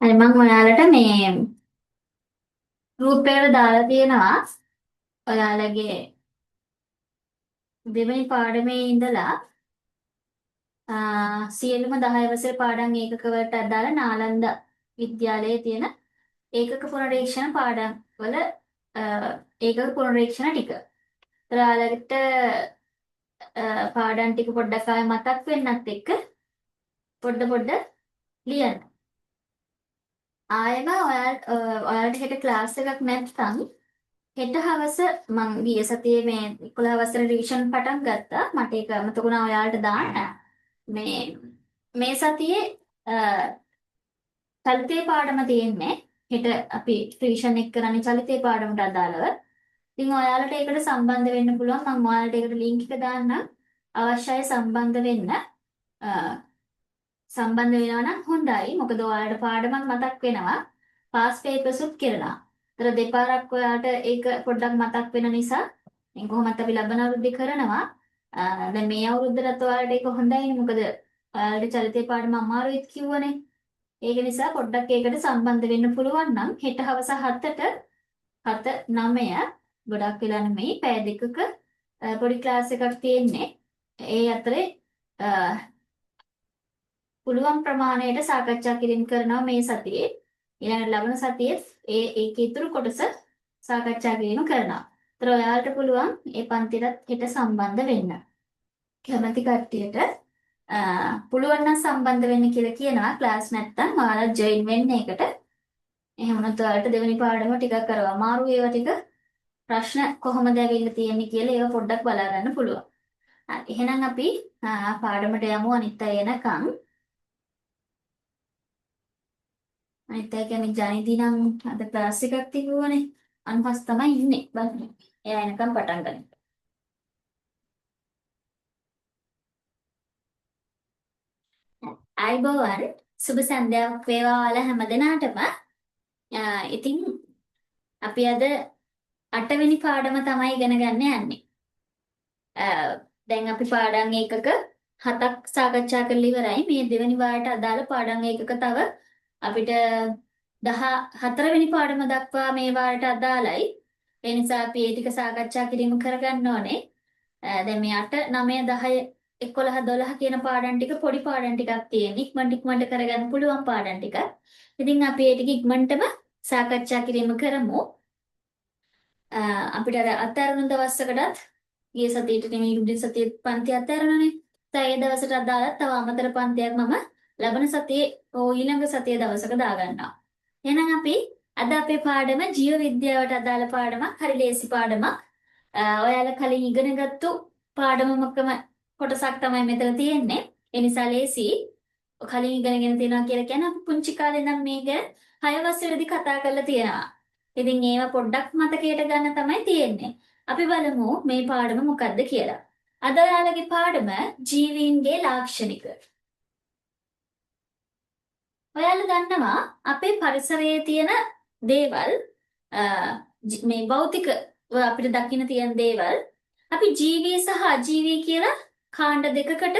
හරි මම ඔයාලට මේ ගෲප් එකට දාලා තියෙනවා ඔයාලගේ දෙවෙනි පාඩමේ ඉඳලා සියලුම 10 වසරේ පාඩම් ඒකක වලට අදාළ නාලන්දා විද්‍යාලයේ තියෙන ඒකක පුනරීක්ෂණ පාඩම් වල ඒකක පුනරීක්ෂණ ටික. ඔයාලට පාඩම් ටික පොඩ්ඩක් ආයෙ මතක් වෙන්නත් එක්ක පොඩ පොඩ ලියන්න. ආයෙම ඔයාලට හෙට ක්ලාස් එකක් නැත්නම් හෙට හවස මං ගිය සතියේ මේ 11 වසර රිවිෂන් පටන් ගත්තා. මට ඒක අමතක වුණා ඔයාලට දාන්න. මේ මේ සතියේ චලිතේ පාඩම තියෙන්නේ. හෙට අපි රිවිෂන් එක කරන්නේ චලිතේ පාඩමට අදාළව. ඉතින් ඔයාලට ඒකට සම්බන්ධ වෙන්න පුළුවන්. මම ඔයාලට ඒකට ලින්ක් එක දාන්නම්. අවශ්‍යයි සම්බන්ධ වෙන්න. අ, සම්බන්ධ වෙනවා නම් හොඳයි. මොකද ඔයාලට පාඩමක් මතක් වෙනවා. පාස් පේපර්ස් උත් කරනවා. ඒතර දෙපාරක් ඔයාලට ඒක පොඩ්ඩක් මතක් වෙන නිසා දැන් කොහොමත් අපි ලබන අවුරුද්දේ කරනවා. දැන් මේ අවුරුද්දටත් ඔයාලට ඒක හොඳයිනේ. මොකද ඔයාලට චලිතේ පාඩම අමාරුයිත් කිව්වනේ. ඒක නිසා පොඩ්ඩක් ඒකට සම්බන්ධ වෙන්න පුළුවන් නම් හෙට හවස 7ට 7:09 ගොඩක් වෙලා නෙමෙයි පැය දෙකක පොඩි ක්ලාස් එකක් තියෙන්නේ. ඒ අතරේ පුළුවන් ප්‍රමාණයට සාකච්ඡා කිරීම කරනවා මේ සතියේ. ඊළඟ ලබන සතියේ ඒකේ ඉතුරු කොටස සාකච්ඡා කිරීම කරනවා. ඒතර ඔයාලට පුළුවන් ඒ පන්තිලත් හෙට සම්බන්ධ වෙන්න. කැමති කට්ටියට පුළුවන් නම් සම්බන්ධ වෙන්න කියලා කියනවා. ක්ලාස් නැත්තම් ඔයාලා ජොයින් වෙන්න ඒකට. එහෙම වුණොත් ඔයාලට දෙවෙනි පාඩම ටිකක් කරවා අමාරු ඒවා ටික ප්‍රශ්න කොහොමද ඇවිල්ලා තියෙන්නේ කියලා ඒවා පොඩ්ඩක් බලා ගන්න පුළුවන්. හරි. එහෙනම් අපි පාඩමට යමු අනිත් අය එනකන්. අනිත් අය කියන්නේ ජනිදි නම් අද ක්ලාස් එකක් තිබුණනේ. අනුහස් තමයි ඉන්නේ. බලන්න. එයා එනකම් පටන් ගන්න. අයිබෝවන් සුබ සන්ධ්‍යාවක් වේවා ඔයාලා හැමදෙනාටම. ඉතින් අපි අද 8 වෙනි පාඩම තමයි ඉගෙන ගන්න යන්නේ. දැන් අපි පාඩම් ඒකක 7ක් සාකච්ඡා කරලා ඉවරයි. මේ දෙවෙනි වාරයට අදාළ පාඩම් ඒකක තව අපිට 14 වෙනි පාඩම දක්වා මේ වාරයට අදාළයි. ඒ නිසා අපි ඒ ටික සාකච්ඡා කිරීම කරගන්න ඕනේ. දැන් මේ 8 9 10 11 12 කියන පාඩම් ටික පොඩි පාඩම් ටිකක් තියෙන. ඉක්මනට කරගන්න පුළුවන් පාඩම් ටික. ඉතින් අපි ඒ ටික ඉක්මනටම සාකච්ඡා කිරීම කරමු. අපිට අර අතරුණ දවසකටත් ගිය සතියේට නෙමෙයි ඉරුදි සතියේ පන්ති අතහැරනනේ. ඒ දවසට අදාළ තව අමතර පන්තියක් මම ලබන සතියේ ඊළඟ සතියේ දවසක දාගන්නවා. එහෙනම් අපි අද අපේ පාඩම ජීව විද්‍යාවට අදාළ පාඩමක්. හරි ලේසි පාඩමක්. ඔයාලා කලින් ඉගෙනගත්තු පාඩමකම කොටසක් තමයි මෙතන තියෙන්නේ. ඒ නිසා ලේසි. කලින් ඉගෙනගෙන තියෙනවා කියලා කියන්නේ අපි පුංචි කාලේ ඉඳන් මේක 6 වසරේදී කතා කරලා තියෙනවා. ඉතින් ඒවා පොඩ්ඩක් මතකයට ගන්න තමයි තියෙන්නේ. අපි බලමු මේ පාඩම මොකක්ද කියලා. අද ඔයාලගේ පාඩම ජීවීන්ගේ ලාක්ෂණික. ඔයාලා දන්නවා අපේ පරිසරයේ තියෙන දේවල් මේ භෞතික අපිට දකින්න තියෙන දේවල් අපි ජීවී සහ අජීවී කියලා කාණ්ඩ දෙකකට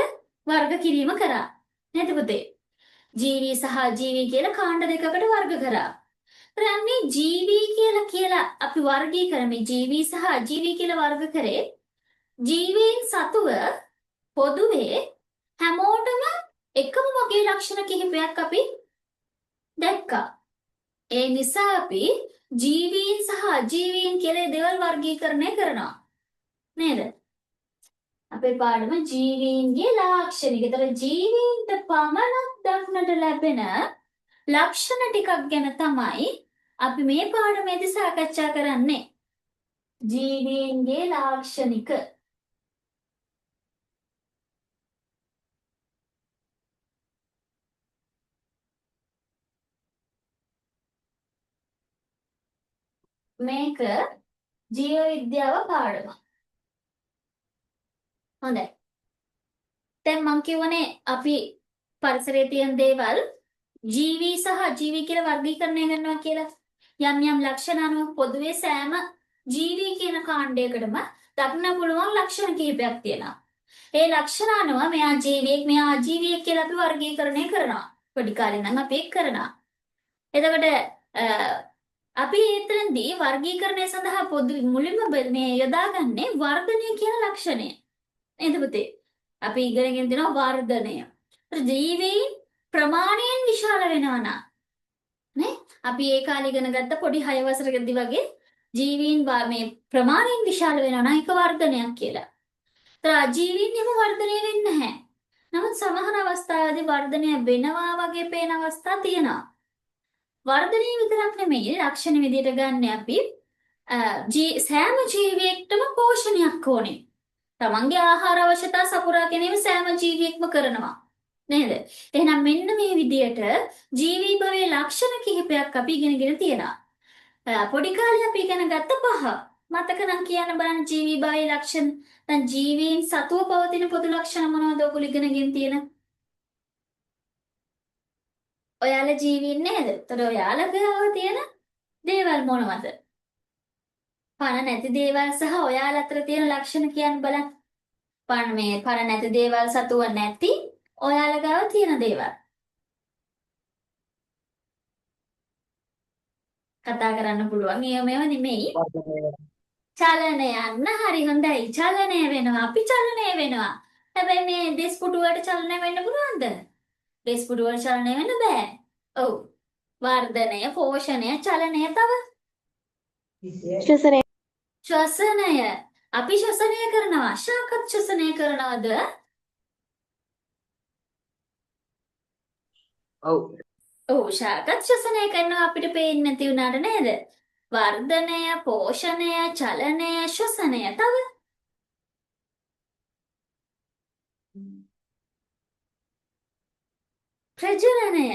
වර්ග කිරීම කරා. නේද පුතේ? ජීවී සහ අජීවී කියලා කාණ්ඩ දෙකකට වර්ග කරා. ප්‍රයන්නේ ජීවී කියලා අපි වර්ගීකරන්නේ ජීවී සහ අජීවී කියලා වර්ග කරේ ජීවීන් සතුව පොදුවේ හැමෝටම එකම වගේ ලක්ෂණ කිහිපයක් අපි දැක්කා. ඒ නිසා අපි ජීවීන් සහ අජීවීන් කියලා දේවල් වර්ගීකරණය කරනවා. නේද? අපේ පාඩම ජීවීන්ගේ ලාක්ෂණික. ඒතර ජීවීන්ට පමණක් දක්නට ලැබෙන ලක්ෂණ ටිකක් ගැන තමයි අපි මේ පාඩමේදී සාකච්ඡා කරන්නේ. ජීවීන්ගේ ලාක්ෂණික. මේක ජීව විද්‍යාව පාඩම. හොඳයි. දැන් මම කියවනේ අපි පරිසරයේ තියෙන දේවල් ජීවී සහ අජීවී කියලා වර්ගීකරණය කරනවා කියලා. යම් යම් ලක්ෂණ අනුව පොදුවේ සෑම ජීවී කියන කාණ්ඩයකටම දක්න පුළුවන් ලක්ෂණ කිහිපයක් තියෙනවා. ඒ ලක්ෂණ අනුව මෙයා ජීවියෙක් මෙයා අජීවියෙක් කියලා අපි වර්ගීකරණය කරනවා. පොඩි කාලේ නම් අපි ඒක කරනවා. එතකොට අපි එතනදී වර්ගීකරණය සඳහා පොදු මුලින්ම මේ යොදාගන්නේ වර්ධනය කියන ලක්ෂණය. නේද පුතේ? අපි ඉගෙනගෙන දෙනවා වර්ධනය. ජීවීන් ප්‍රමාණයෙන් විශාල වෙනවා නේ? අපි ඒ කාලේ ඉගෙන ගත්ත පොඩි 6 වසරකදී වගේ ජීවීන් මේ ප්‍රමාණයෙන් විශාල වෙනවා නම් ඒක වර්ධනයක් කියලා. ඒතර අජීවීන් එහෙම වර්ධනය වෙන්නේ නැහැ. නමුත් සමහර අවස්ථාවලදී වර්ධනය වෙනවා වගේ පේන අවස්ථා තියෙනවා. වර්ධනය විතරක් නෙමෙයි ලක්ෂණ විදිහට ගන්න අපි සෑම ජීවියෙක්ටම පෝෂණයක් ඕනේ. තමන්ගේ ආහාර අවශ්‍යතා සපුරා ගැනීම සෑම ජීවියෙක්ම කරනවා. නේද? එහෙනම් මෙන්න මේ විදිහට ජීවී භවයේ ලක්ෂණ කිහිපයක් අපි ඉගෙනගෙන තියෙනවා. පොඩි කාලේ අපි ඉගෙන ගත්ත පහ. මතක නම් කියන්න බලන්න ජීවී භවයේ ලක්ෂණ. දැන් ජීවීන් සතුව පවතින පොදු ලක්ෂණ මොනවද ඔයගොල්ලෝ ඉගෙනගෙන තියෙන? ඔයාලා ජීවීන් නේද? ඒතර ඔයාලා ගාව තියෙන දේවල් මොනවද? පණ නැති දේවල් සහ ඔයාලා අතර තියෙන ලක්ෂණ කියන්න බලන්න. පණ නැති දේවල් සතුව නැති ඔයාලා ගාව තියෙන දේවල්. කතා කරන්න පුළුවන්. මේව නෙමෙයි. චලනය යන්න හරි හොඳයි. චලනය වෙනවා. අපි චලනය වෙනවා. හැබැයි මේ දෙස්පුඩු වලට චලනය වෙන්න පුළුවන්ද? දෙස්පුඩු වල චලනය වෙන්න බෑ. ඔව්. වර්ධනය, පෝෂණය, චලනය තව ශ්වසනය ශ්වසනය. අපි ශ්වසනය කරනවා. ශාකත් ශ්වසනය කරනවද? ඔව් ඔව් ශාකත් ශ්වසනය කරනවා අපිට පේන්නේ නැති වුණාට නේද? වර්ධනය, පෝෂණය, චලනය, ශ්වසනය තව ප්‍රජනනය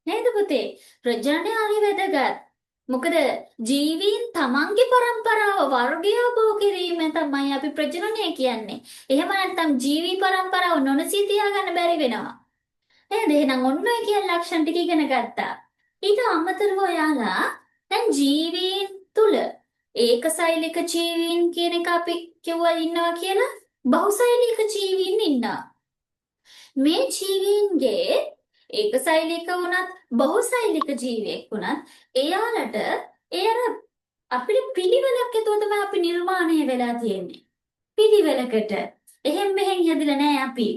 නේද පුතේ? ප්‍රජනනය හරි වැදගත්. මොකද ජීවීන් තමන්ගේ પરම්පරාව වර්ගීයභව කිරීම තමයි අපි ප්‍රජනනය කියන්නේ. එහෙම නැත්නම් ජීවී પરම්පරාව නොනසී තියාගන්න බැරි වෙනවා. නේද? එහෙනම් ඔන්න ඔය කියන ලක්ෂණ ටික ඉගෙන ගත්තා. ඊට අමතරව ඔයාලා දැන් ජීවීන් තුල ඒකසෛලික ජීවීන් කියන එක අපි කිව්වා ඉන්නවා කියලා බහුසෛලික ජීවීන් ඉන්නවා. මේ ජීවීන්ගේ ඒකසෛලික වුණත් බහුසෛලික ජීවියෙක් වුණත් එයාලට ඒ අර අපිට පිළිවෙලක් එතකොට තමයි අපි නිර්මාණය වෙලා තියෙන්නේ. පිළිවෙලකට. එහෙම් මෙහෙම් හැදිලා නෑ අපි.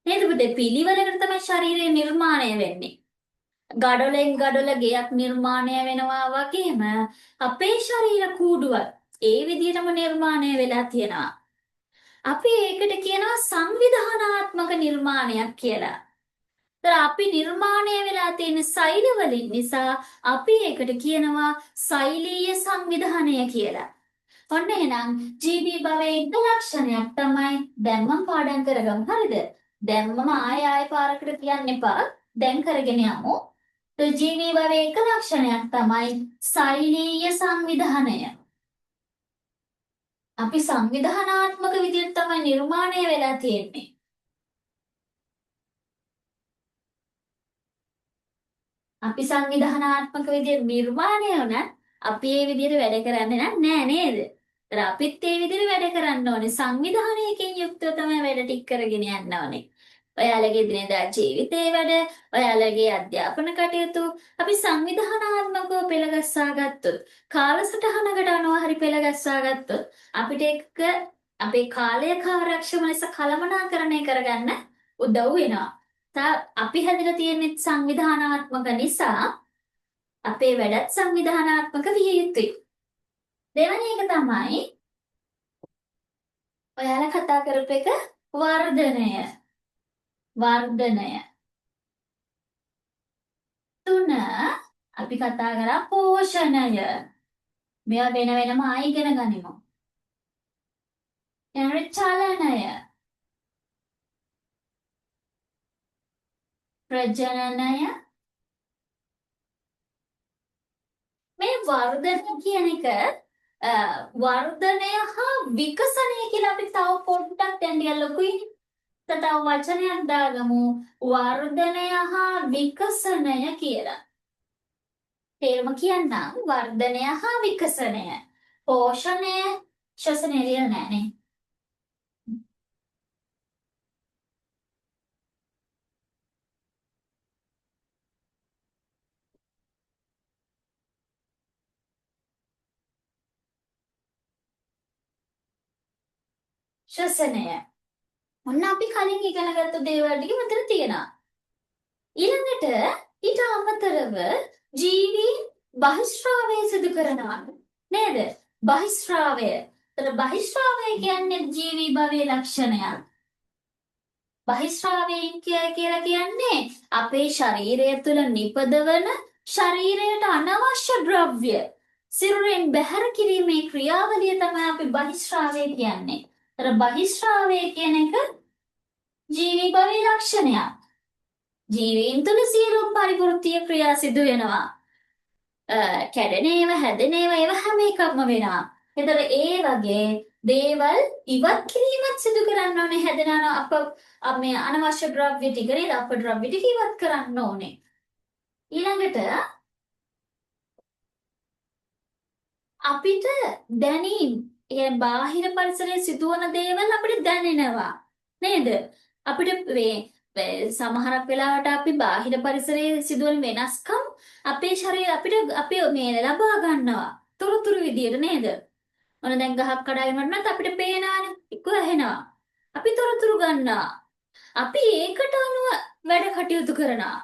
නේද පුතේ? පිළිවෙලකට තමයි ශරීරය නිර්මාණය වෙන්නේ. ගඩොලෙන් ගඩොල ගෙයක් නිර්මාණය වෙනවා වගේම අපේ ශරීර කූඩුවත් ඒ විදිහටම නිර්මාණය වෙලා තියෙනවා. අපි ඒකට කියනවා සංවිධානාත්මක නිර්මාණයක් කියලා. ඒතර අපි නිර්මාණය වෙලා තියෙන සෛල වලින් නිසා අපි ඒකට කියනවා සෛලීය සංවිධානය කියලා. ඔන්න එහෙනම් ජීවී භවයේ එක ලක්ෂණයක් තමයි දැන් මම පාඩම් කරගමු. හරිද? දැන් මම ආයෙ පාරකට කියන්න එපා. දැන් කරගෙන යමු. ජීවී භවයේ එක ලක්ෂණයක් තමයි සෛලීය සංවිධානය. අපි සංවිධානාත්මක විදිහට තමයි නිර්මාණය වෙලා තියෙන්නේ. අපි සංවිධානාත්මක විදිහට නිර්මාණය වුණත් අපි ඒ විදිහට වැඩ කරන්නේ නෑ නේද? ඒතර අපිත් ඒ විදිහට වැඩ කරන්න ඕනේ. සංවිධානයකින් යුක්තව තමයි වැඩ ටික කරගෙන යන්න ඕනේ. ඔයාලගේ දිනදා ජීවිතේ වැඩ, ඔයාලගේ අධ්‍යාපන කටයුතු අපි සංවිධානාත්මකව පෙළගස්වා ගත්තොත්, කාලසටහනකට අනුව හරි පෙළගස්වා ගත්තොත් අපිට ඒක අපේ කාලය කාර්යක්ෂම ලෙස කළමනාකරණය කරගන්න උදව් වෙනවා. අපි හැදිලා තියෙන්නේ සංවිධානාත්මක නිසා අපේ වැඩත් සංවිධානාත්මක විය යුතුයි. දෙවැනි එක තමයි ඔයාලා කතා කරපු එක වර්ධනය. වර්ධනය. තුන අපි කතා කරා පෝෂණය. මේවා වෙන වෙනම ආයෙ ඉගෙන ගනිමු. ඊළඟට චලනය. ප්‍රජනනය. මේ වර්ධනය කියන එක වර්ධනය හා විකසනය කියලා අපි තව පොඩ්ඩක් දැන් ටිකක් ලොකුයි. තව වචනයක් දාගමු වර්ධනය හා විකසනය කියලා. තේරුම කියන්නම් වර්ධනය හා විකසනය. පෝෂණය ශ්වසනය ලියලා නෑනේ. ශ්වසනය. ඔන්න අපි කලින් ඉගෙනගත්තු දේවල් ටික මෙතන තියෙනවා. ඊළඟට ඊට අමතරව ජීවීන් බහිස්රාවය සිදු කරනවා නේද? බහිස්රාවය. ඒතර බහිස්රාවය කියන්නේ ජීවී භවයේ ලක්ෂණයක්. බහිස්රාවයෙන් කියලා කියන්නේ අපේ ශරීරය තුළ නිපදවන ශරීරයට අනවශ්‍ය ද්‍රව්‍ය සිරුරෙන් බැහැර කිරීමේ ක්‍රියාවලිය තමයි අපි බහිස්රාවය කියන්නේ. ඒතර බහිස්රාවය කියන එක ජීවී භවයේ ලක්ෂණයක්. ජීවීන් තුළ සියලුම පරිවෘත්තීය ක්‍රියා සිදු වෙනවා. කැඩෙන ඒවා, හැදෙන ඒවා හැම එකක්ම වෙනවා. ඒතර ඒ වගේ දේවල් ඉවත් කිරීමත් සිදු කරන්න ඕනේ. හැදෙන මේ අනවශ්‍ය ද්‍රව්‍ය ටික නේද? අපද්‍රව්‍ය ටික ඉවත් කරන්න ඕනේ. ඊළඟට අපිට දැනීම්, يعني බාහිර පරිසරයේ සිදුවන දේවල් අපිට දැනෙනවා. නේද? අපිට සමහරක් වෙලාවට අපි බාහිර පරිසරයේ සිදුවන වෙනස්කම් අපේ ශරීරය අපි මේ ලබා ගන්නවා. තොරතුරු විදියට නේද? ඔන්න දැන් ගහක් කඩාගෙන වටනත් අපිට පේනවානේ. එක්ක ඇහෙනවා. අපි තොරතුරු ගන්නවා. අපි ඒකට අනුව වැඩ කටයුතු කරනවා.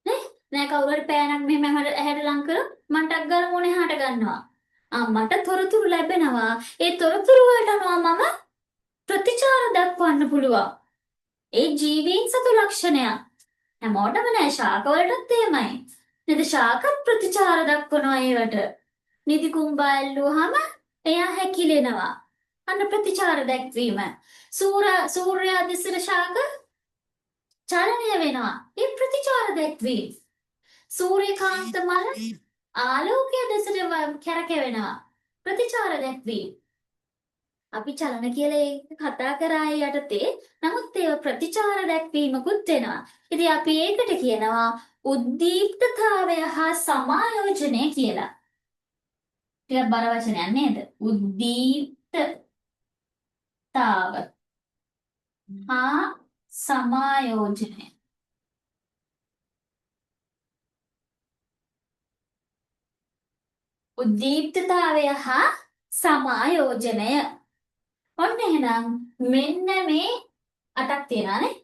නේ? නෑ කවුරු හරි පෑනක් මෙහෙම ඇහැට ලං කරොත් මන්ටක් ගාලා මොනේ හාට ගන්නවා. මට තොරතුරු ලැබෙනවා. ඒ තොරතුරු වලට අනුව මම ප්‍රතිචාර දක්වන්න පුළුවන්. ඒ ජීවීන් සතු ලක්ෂණයක්. හැමෝටම නෑ ශාකවලටත් එහෙමයි. නේද? ශාකත් ප්‍රතිචාර දක්වනවා ඒවට. නිදි කුඹා ඇල්ලුවාම එයා හැකිලෙනවා. අන්න ප්‍රතිචාර දැක්වීම. සූර්යයා දිසට ශාක චලනය වෙනවා. ඒ ප්‍රතිචාර දැක්වීම. සූර්යකාන්ත මල ආලෝකය දෙසට කැරකෙවෙනවා. ප්‍රතිචාර දැක්වීම. අපි චලන කියලා ඒක කතා කරා යටතේ නමුත් ඒව ප්‍රතිචාර දැක්වීමකුත් වෙනවා. ඉතින් අපි ඒකට කියනවා උද්දීප්තතාවය හා සමායෝජනය කියලා. ටිකක් බර වචනයක් නේද? උද්දීප්තතාව හා සමායෝජනය. උද්දීප්තතාවය හා සමායෝජනය. ඔන්න එහෙනම් මෙන්න මේ 8ක් තියෙනවානේ.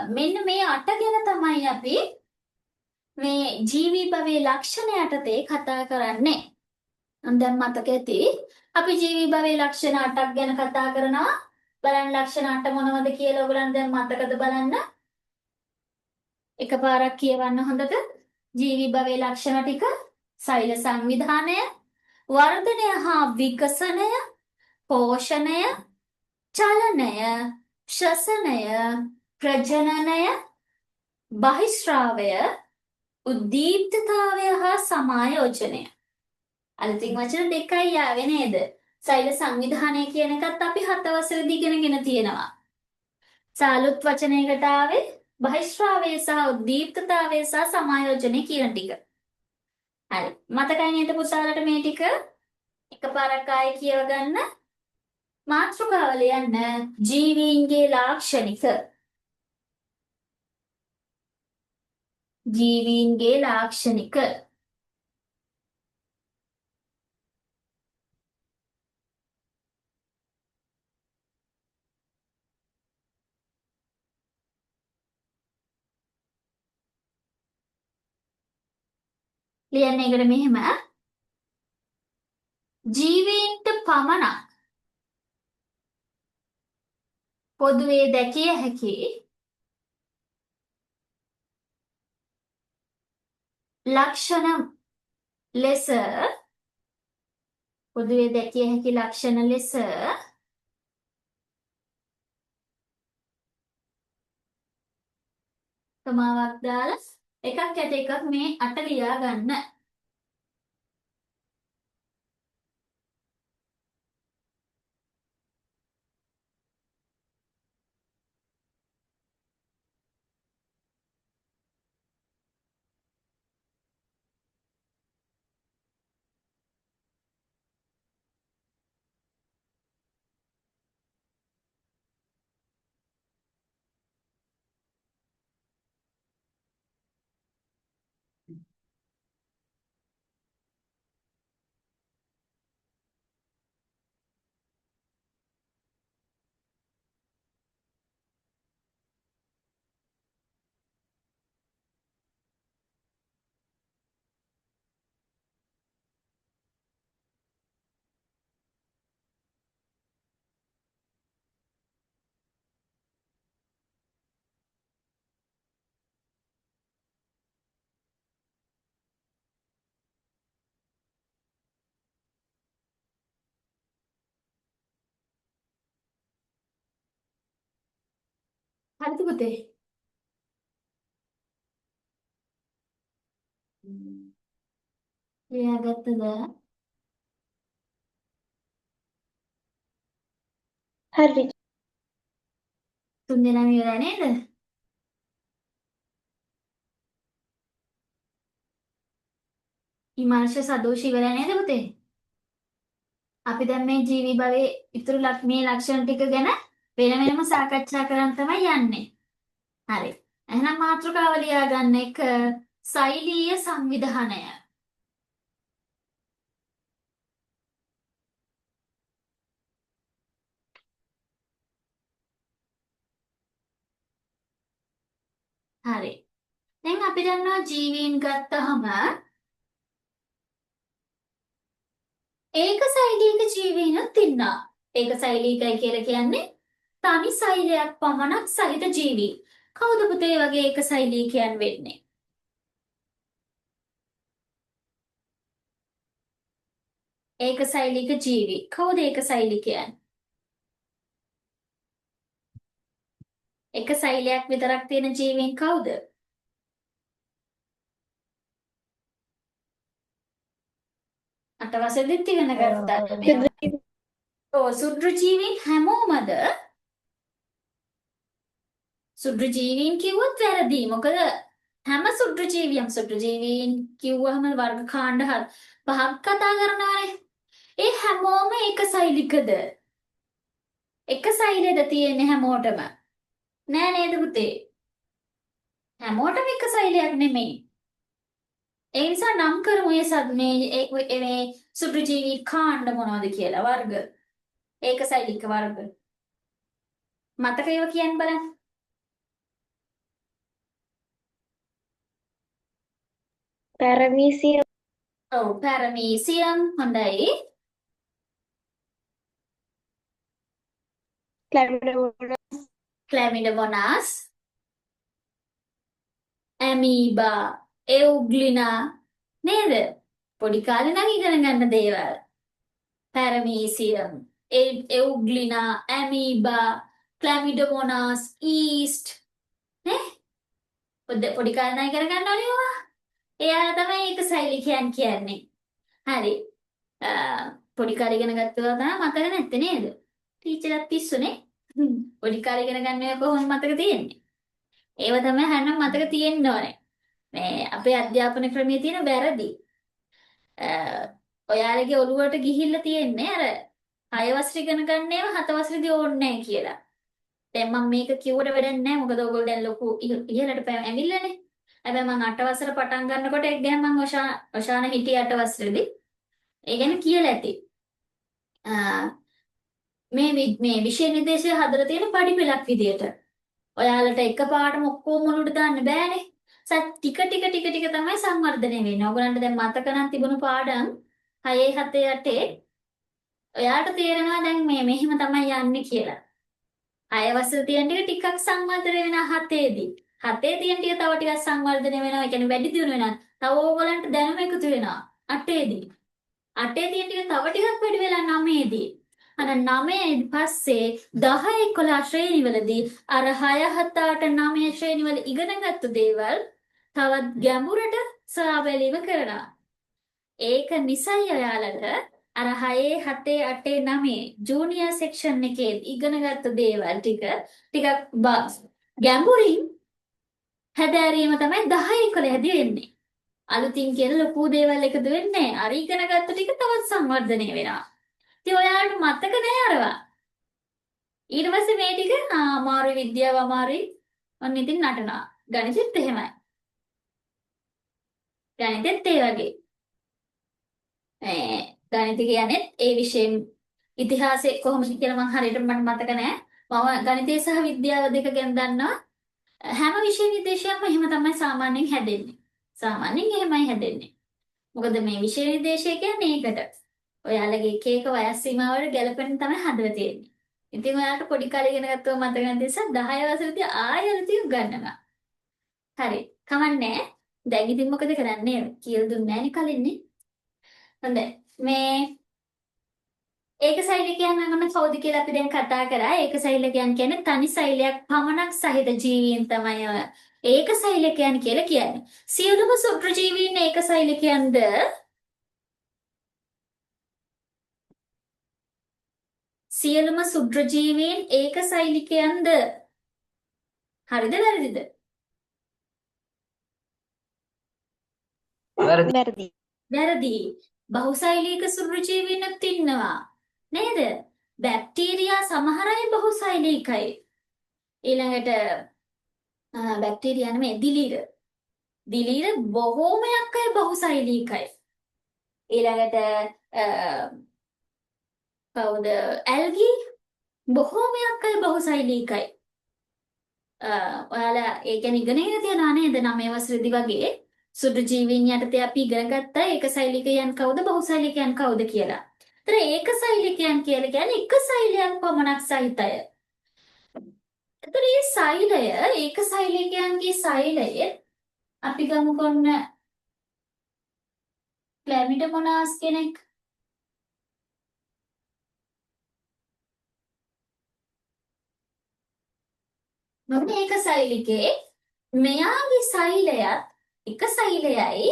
මෙන්න මේ 8 ගැන තමයි අපි මේ ජීවී භවයේ ලක්ෂණ යටතේ කතා කරන්නේ. දැන් මතක ඇති අපි ජීවී භවයේ ලක්ෂණ 8ක් ගැන කතා කරනවා. බලන්න ලක්ෂණ 8 මොනවද කියලා ඔයගලන් දැන් මතකද බලන්න. එකපාරක් කියවන්න හොඳට. ජීවී භවයේ ලක්ෂණ ටික සෛල සංවිධානය, වර්ධනය හා විකසනය, පෝෂණය, චලනය, ශ්වසනය, ප්‍රජනනය, බහිස්රාවය, උද්දීප්තතාවය හා සමායෝජනය. අලුතින් වචන දෙකයි ආවේ නේද? සෛල සංවිධානය කියන එකත් අපි 7 වසරේදී ඉගෙනගෙන තියෙනවා. සාලුත් වචනයකට ආවේ බහිස්රාවය සහ උද්දීප්තතාවය සහ සමායෝජනය කියන ටික. හරි. මතකයි නේද පුතාලට මේ ටික? එකපාරක් ආයේ කියව ගන්න. මාතෘකාව ලියන්න ජීවීන්ගේ ලාක්ෂණික. ජීවීන්ගේ ලාක්ෂණික. ලියන්න එකට මෙහෙම ජීවීන්ට පමණක් පොදුවේ දැකිය හැකි ලක්ෂණ ලෙස පොදුවේ දැකිය හැකි ලක්ෂණ ලෙස තමාවක් දාලා එකක් යට එකක් මේ 8 ලියා ගන්න. හරිද පුතේ? ලියාගත්තද? හරි. තුන් දෙනාම ඉවරයි නේද? හිමාංශ සදෝෂ ඉවරයි නේද පුතේ? අපි දැන් මේ ජීවි භවයේ ඉතුරු මේ ලක්ෂණ ටික ගැන වෙන වෙනම සාකච්ඡා කරන් තමයි යන්නේ. හරි. එහෙනම් මාතෘකාව ලියා ගන්න එක සෛලීය සංවිධානය. හරි. දැන් අපි දන්නවා ජීවීන් ගත්තහම ඒක සෛලික ජීවීනුත් ඉන්නවා. ඒක සෛලිකයි කියලා කියන්නේ තනි සෛලයක් පමණක් සහිත ජීවී. කවුද පුතේ වගේ ඒක සෛලිකයන් වෙන්නේ? ඒක සෛලික ජීවි. කවුද ඒක සෛලිකයන්? එක සෛලයක් විතරක් තියෙන ජීවීන් කවුද? අටවසරෙදිත් ඉගෙන ගත්තා. සුද්‍ර ජීවීන් හැමෝමද? සුද්‍ර ජීවීන් කිව්වොත් වැරදි. මොකද හැම සුද්‍ර ජීවීන් කිව්වහම වර්ග කාණ්ඩ පහක් කතා කරනවානේ. ඒ හැමෝම එක සෛලිකද? එක සෛලෙද තියෙන්නේ හැමෝටම? නෑ නේද පුතේ? හැමෝටම එක සෛලයක් නෙමෙයි. ඒ නිසා නම් කරමු මේ සුද්‍ර ජීවී කාණ්ඩ මොනවද කියලා වර්ග. ඒක සෛලික වර්ග. මතක ඒවා කියන්න බලන්න. පැරමීසියම්. ඔව් පැරමීසියම් හොඳයි. ක්ලැමිඩෝමොනාස් ඇමීබා එව්ග්ලිනා නේද? පොඩි කාලේ නම් ඉගෙන ගන්න දේවල්. පැරමීසියම් එව්ග්ලිනා ඇමීබා ක්ලැමිඩෝමොනාස් ඊස්ට් නේ? පොඩි කාලේ නම් ඉගෙන ගන්න ඕනේ ඒවා. එයාලා තමයි ඒක සෛලිකයන් කියන්නේ. හරි. පොඩි කාලේ ඉගෙන ගත්තා තමයි මතක නැත්තේ නේද? ටීචර්ත් පිස්සුනේ. පොඩි කාලේ ඉගෙන ගන්න ඒවා කොහොමද මතක තියෙන්නේ? ඒව තමයි හැමෝම මතක තියෙන්න ඕනේ. මේ අපේ අධ්‍යාපන ක්‍රමයේ තියෙන වැරදි. ඔයාලගේ ඔළුවට ගිහිල්ලා තියෙන්නේ අර 6 වසර ඉගෙන ගන්න ඒවා 7 වසරේදී ඕනේ නැහැ කියලා. දැන් මම මේක කිව්වට වැඩක් නැහැ. මොකද ඔයගොල්ලෝ දැන් ලොකු ඉහළට ඇවිල්ලානේ. හැබැයි මම 8 වසර පටන් ගන්නකොට ඒක ගැන මම ඔෂාන හිටියේ 8 වසරේදී. ඒ ගැන කියලා ඇති. මේ විෂය නිර්දේශය හදලා තියෙන පඩිපෙළක් විදියට. ඔයාලට එකපාරටම ඔක්කොම මුලට දාන්න බෑනේ. ටික තමයි සංවර්ධනය වෙන්නේ. ඔයගලන්ට දැන් මතක නම් තිබුණු පාඩම් 6 7 8 ඔයාලට තේරෙනවා දැන් මෙහෙම තමයි යන්නේ කියලා. 6 වසර තියෙන ටික ටිකක් සංවර්ධනය වෙනවා 7 දී. 7 තියෙන ටික තව ටිකක් සංවර්ධනය වෙනවා. ඒ කියන්නේ වැඩි දියුණු වෙනවා. තව ඕගලන්ට දැනුම එකතු වෙනවා 8 දී. 8 තියෙන ටික තව ටිකක් වැඩි වෙලා 9 දී. අර 9 පස්සේ 10 11 ශ්‍රේණිවලදී අර 6 7 8 9 ශ්‍රේණිවල ඉගෙනගත්තු දේවල් තවත් ගැඹුරට සාබැලීම කරනවා. ඒක නිසයි ඔයාලට අර 6 7 8 9 ජූනියර් සෙක්ෂන් එකේ ඉගෙනගත්තු දේවල් ටිකක් ගැඹුරින් හැදෑරීම තමයි 10 11 දී වෙන්නේ. අලුතින් කියන ලොකු දේවල් එකතු වෙන්නේ නැහැ. අර ඉගෙනගත්තු ටික තවත් සංවර්ධනය වෙනවා. ඉතින් ඔයාලට මතක නෑ අරවා. ඊට පස්සේ මේ ටික අමාරු විද්‍යාව අමාරුයි. ඔන්න ඉතින් නටනවා. ගණිතෙත් එහෙමයි. ගණිතෙත් ඒ වගේ. ගණිත කියන්නේ ඒ විෂයෙන් ඉතිහාසය කොහොමද කියලා මම හරියට මට මතක නෑ. මම ගණිතය සහ විද්‍යාව දෙක ගැන දන්නවා. හැම විෂය නිර්දේශයක්ම එහෙම තමයි සාමාන්‍යයෙන් හැදෙන්නේ. සාමාන්‍යයෙන් එහෙමයි හැදෙන්නේ. මොකද මේ විෂය නිර්දේශය කියන්නේ ඒකට. ඔයාලගේ එක එක වයස් සීමාවලට ගැලපෙන්න තමයි හදලා තියෙන්නේ. ඉතින් ඔයාලට පොඩි කාලේ ඉගෙන ගත්තම මතක නැති නිසා 10 වසරේදී ආයෙ අලුතින් ගන්නවා. හරි. කමන්නේ. දැන් ඉතින් මොකද කරන්නේ? කියලා දුන්නේ නැණි කලින්නේ. හොඳයි. මේ ඒක සෛලිකයන් අගම කවුද කියලා අපි දැන් කතා කරා. ඒක සෛලිකයන් කියන්නේ තනි සෛලයක් පමණක් සහිත ජීවීන් තමයි ඔය ඒක සෛලිකයන් කියලා කියන්නේ. සියලුම සුත්‍ර ජීවීන් ඒක සෛලිකයන්ද? සියලුම සුත්‍ර ජීවීන් ඒක සෛලිකයන්ද? හරිද වැරදිද? වැරදි. වැරදි. බහුසෛලික සුත්‍ර ජීවීන්ක් ඉන්නවා. නේද? බැක්ටීරියා සමහර අය බහුසෛලිකයි. ඊළඟට බැක්ටීරියා නෙමෙයි දිලීර. දිලීර බොහෝමයක් අය බහුසෛලිකයි. ඊළඟට කවුද ඇල්ගි බොහෝමයක් අය බහුසෛලිකයි. ඔයාලා ඒ කියන්නේ ඉගෙනගෙන තියනවා නේද 9 වසරේදී වගේ සුදු ජීවීන් යටතේ අපි ඉගෙන ගත්තා ඒකසෛලිකයන් කවුද බහුසෛලිකයන් කවුද කියලා. ඒතර ඒකසෛලිකයන් කියලා කියන්නේ එක සෛලයක් පමණක් සහිතය. ඒතර මේ සෛලය ඒකසෛලිකයන්ගේ සෛලය අපි ගමුකොන්න ක්ලැමිඩොමොනාස් කෙනෙක්. මොකද ඒකසෛලිකේ මෙයාගේ සෛලයත් එක සෛලයයි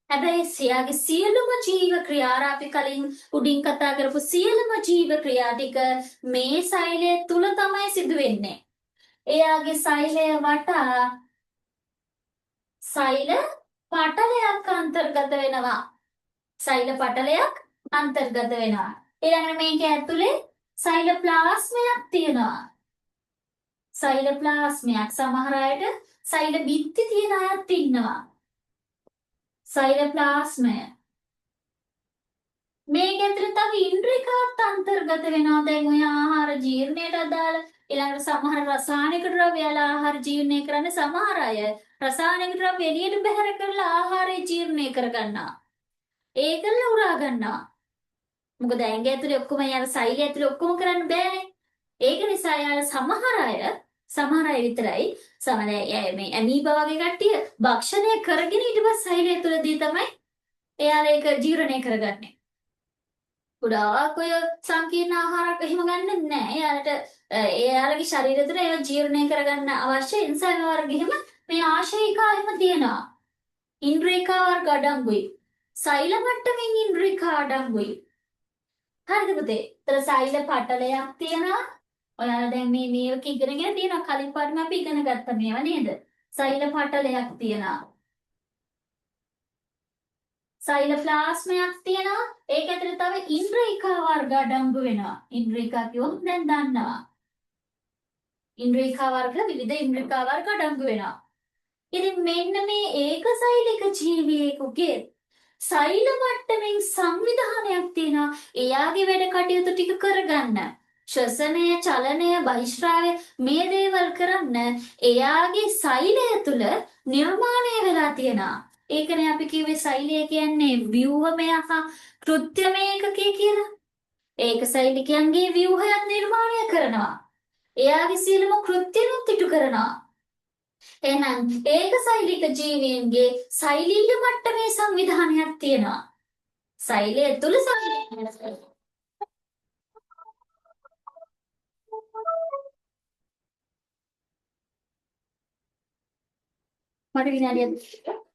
හැබැයි සියාගේ සියලුම ජීව ක්‍රියා අපි කලින් උඩින් කතා කරපු සියලුම ජීව ක්‍රියා ටික මේ සෛලය තුල තමයි සිදු වෙන්නේ. එයාගේ සෛලය වටා සෛල පටලයක් අන්තර්ගත වෙනවා. සෛල පටලයක් අන්තර්ගත වෙනවා. ඊළඟට මේක ඇතුලේ සෛල ප්ලාස්මයක් තියෙනවා. සෛල ප්ලාස්මයක් සමහර අයට සෛල බිත්ති තියෙන අයත් ඉන්නවා. සෛල ප්ලාස්මය මේක ඇතුළේ තව ඉන්ද්‍රිකාත් අන්තර්ගත වෙනවා. දැන් ඔය ආහාර ජීර්ණයට අදාළ ඊළඟට සමහර රසායනික ද්‍රව්‍යල ආහාර ජීර්ණය කරන්න සමහර අය රසායනික ද්‍රව්‍ය එළියට බැහැර කරලා ආහාරය ජීර්ණය කරගන්නවා. ඒකල උරා ගන්නවා. මොකද ඇඟ ඇතුලේ ඔක්කොම යාර සෛලය ඇතුලේ ඔක්කොම කරන්න බෑනේ. ඒක නිසා යාර සමහර අය විතරයි මේ ඇමීබා වගේ කට්ටිය භක්ෂණය කරගෙන ඊට පස්සේ සෛලය ඇතුලේදී තමයි එයාලා ඒක ජීර්ණය කරගන්නේ. ගොඩාක් ඔය සංකීර්ණ ආහාරයක් එහෙම ගන්නෙ නැහැ. එයාලගේ ශරීරය තුළ ඒවා ජීර්ණය කරගන්න අවශ්‍ය එන්සයිම් වර්ග එහෙම මේ ආශයිකා එහෙම තියෙනවා. ඉන්ද්‍රිකා වර්ග අඩංගුයි. සෛල මට්ටමින් ඉන්ද්‍රිකා අඩංගුයි. හරිද පුතේ? ඒතර සෛල පටලයක් තියෙනවා. ඔයාලා දැන් මේක ඉගෙනගෙන තියෙනවා. කලින් පාඩම අපි ඉගෙන ගත්තා මේවා නේද? සෛල පටලයක් තියෙනවා. සෛල ප්ලාස්මයක් තියෙනවා. ඒක ඇතුලේ තව ඉන්ද්‍රිකා වර්ග අඩංගු වෙනවා. ඉන්ද්‍රිකා කියොත් දැන් දන්නවා. ඉන්ද්‍රිකා වර්ග විවිධ ඉන්ද්‍රිකා වර්ග අඩංගු වෙනවා. ඉතින් මෙන්න මේ ඒකසෛලික ජීවියෙකුගේ සෛල මට්ටමින් සංවිධානයක් තියෙනවා. එයාගේ වැඩ කටයුතු ටික කරගන්න. ශ්වසනය, චලනය, බහිශ්‍රාවය මේ දේවල් කරන්න එයාගේ සෛලය තුල නිර්මාණය වෙලා තියෙනවා. ඒකනේ අපි කිව්වේ සෛලය කියන්නේ ව්‍යුහමය හා කෘත්‍යමය ඒකකය කියලා. ඒකසෛලිකයන්ගේ ව්‍යුහයක් නිර්මාණය කරනවා. එයාගේ සියලුම කෘත්‍යනුත් ඉටු කරනවා. එහෙනම් ඒකසෛලික ජීවීන්ගේ සෛලීය මට්ටමේ සංවිධානයක් තියෙනවා. සෛලය තුල සංවිධානයක්. මට විනාඩියක්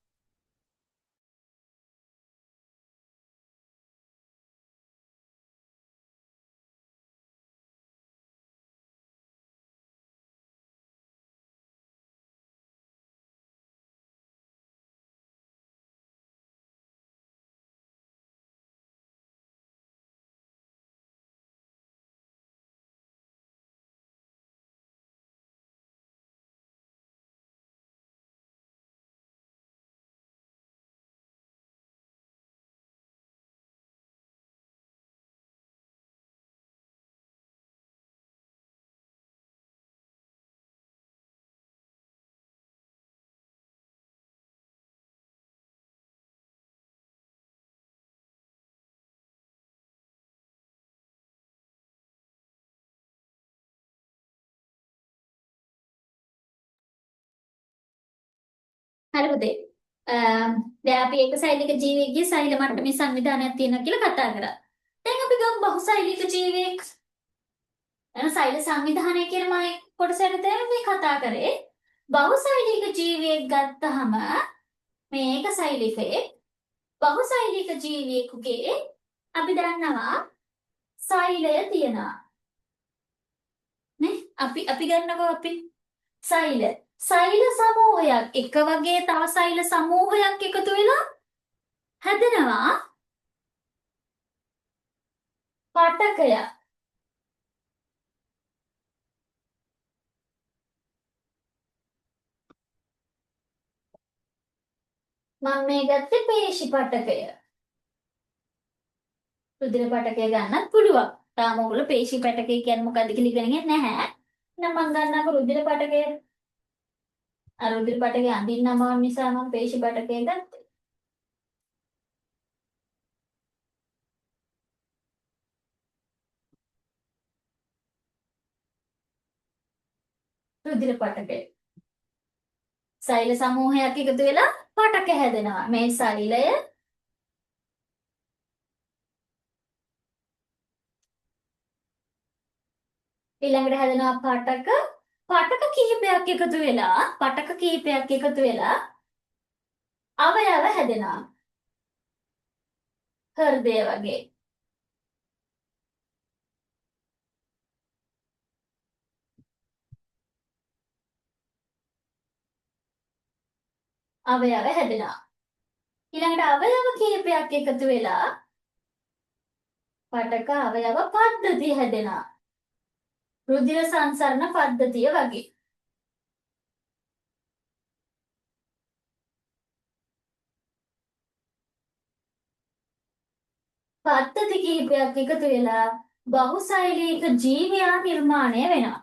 හරි පුතේ. දැන් අපි ඒකසෛලික ජීවියෙක්ගේ සෛල මට්ටමේ සංවිධානයක් තියෙනවා කියලා කතා කරා. දැන් අපි ගමු බහුසෛලික ජීවියෙක්. එන සෛල සංවිධානය කියන මම කොටසට තමයි මේ කතා කරේ. බහුසෛලික ජීවියෙක් ගත්තහම මේක සෛලිකයේ බහුසෛලික ජීවියෙකුගේ අපි දන්නවා සෛලය තියෙනවා. නේ? අපි ගන්නකො අපි සෛල සමූහයක් එක වගේ තව සෛල සමූහයක් එකතු වෙලා හැදෙනවා පටකය. මම මේ ගත්තේ පේශි පටකය. රුධිර පටකය ගන්නත් පුළුවන්. තාම ඔයගොල්ලෝ පේශි පටකය කියන්නේ මොකක්ද කියලා ඉගෙනගෙන නැහැ. එහෙනම් මම ගන්නකො රුධිර පටකය. අර රුධිර පටකය අඳින්න අමාරු නිසා මම පේශි පටකය ගත්තේ. රුධිර පටකය. සෛල සමූහයක් එකතු වෙලා පටක හැදෙනවා. මේ සෛලය ඊළඟට හැදෙනවා පටක කිහිපයක් එකතු වෙලා අවයව හැදෙනවා. හෘදය වගේ. අවයව හැදෙනවා. ඊළඟට අවයව කිහිපයක් එකතු වෙලා පටක අවයව පද්ධතිය හැදෙනවා. රුධිර සංසරණ පද්ධතිය වගේ. පද්ධති කිහිපයක් එකතු වෙලා බහුසෛලික ජීවයා නිර්මාණය වෙනවා.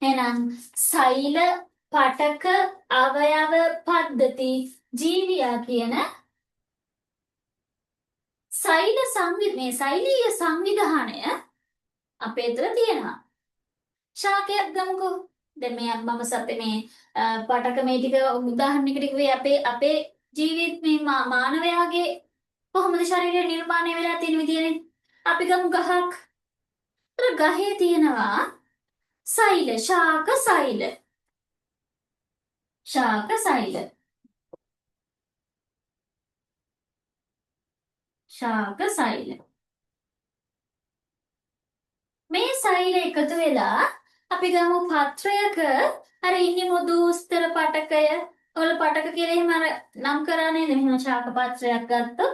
එහෙනම් සෛල පටක අවයව පද්ධති ජීවියා කියන සෛලීය සංවිධානය අපේ තුළ තියෙනවා. ශාකයක් ගමුකෝ. දැන් මම සතේ මේ පටක මේ ටික උදාහරණයකට කිව්වේ අපේ ජීවිත මේ මානවයාගේ කොහොමද ශරීරය නිර්මාණය වෙලා තියෙන විදියනේ. අපි ගමු ගහක්. ගහේ තියෙනවා සෛල ශාක සෛල. මේ සෛල එකතු වෙලා අපි ගමු පත්‍රයක අර ඉන්නේ මුදුස්තර පටකය. ඔල පටක කියලා එහෙම අර නම් කරා නේද? මෙහෙම ශාක පත්‍රයක් ගත්තොත්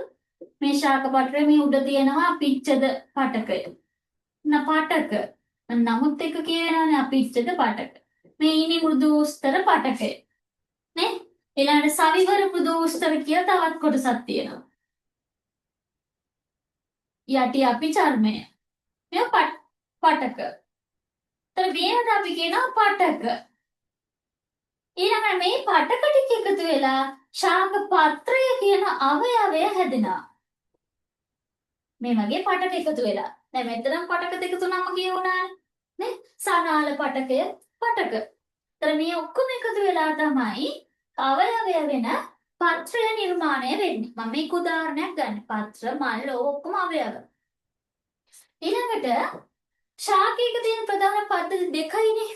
මේ ශාක පත්‍රයේ මේ උඩ තියෙනවා පිච්චද පටකය. පටක. නමුත් එක කියනවානේ අපිච්චද පටක. මේ ඉන්නේ මෘදුස්තර පටකය. නේ? ඊළඟට සවිවර මෘදුස්තර කියලා තවත් කොටසක් තියෙනවා. යටි අපි චර්මය. මේ පටක. මේකට අපි කියනවා පටක. ඊළඟට මේ පටක ටික එකතු වෙලා ශාක පත්‍රය කියන අවයවය හැදෙනවා. මේ වගේ පටක එකතු වෙලා. දැන් මෙතනම් පටක දෙක තුනක්ම කියවුණානේ. නේ? සනාල පටකය පටක. මේ ඔක්කොම එකතු වෙලා තමයි අවයවය වෙන පත්‍රය නිර්මාණය වෙන්නේ. මම මේක උදාහරණයක් ගන්න. පත්‍ර මල් ඔක්කොම අවයව. ඊළඟට ශාකයක තියෙන ප්‍රධාන පද්ධති දෙකයිනේ.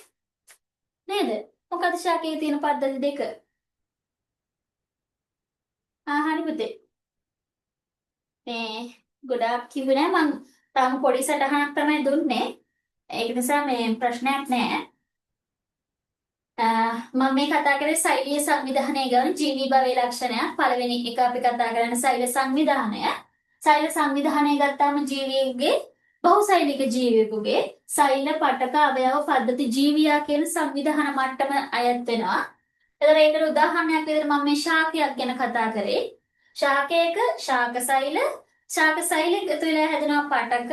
නේද? මොකද ශාකයේ තියෙන පද්ධති දෙක? හරි පුතේ. මේ ගොඩාක් කිව්වේ නෑ මං තාම පොඩි සටහනක් තමයි දුන්නේ. ඒක නිසා මේ ප්‍රශ්නයක් නෑ. මම මේ කතා කරේ සෛලීය සංවිධානය ගැන ජීවී භවයේ ලක්ෂණයක්. පළවෙනි එක අපි කතා කරන්නේ සෛල සංවිධානය. සෛල සංවිධානය ගත්තාම ජීවියෙකුගේ බහුසෛලික ජීවියෙකුගේ සෛල පටක අවයව පද්ධති ජීවියා කියන සංවිධාන මට්ටම අයත් වෙනවා. එතකොට ඒකට උදාහරණයක් විදිහට මම මේ ශාකයක් ගැන කතා කරේ. ශාකයක ශාක සෛල එකතු වෙලා හැදෙනවා පටක.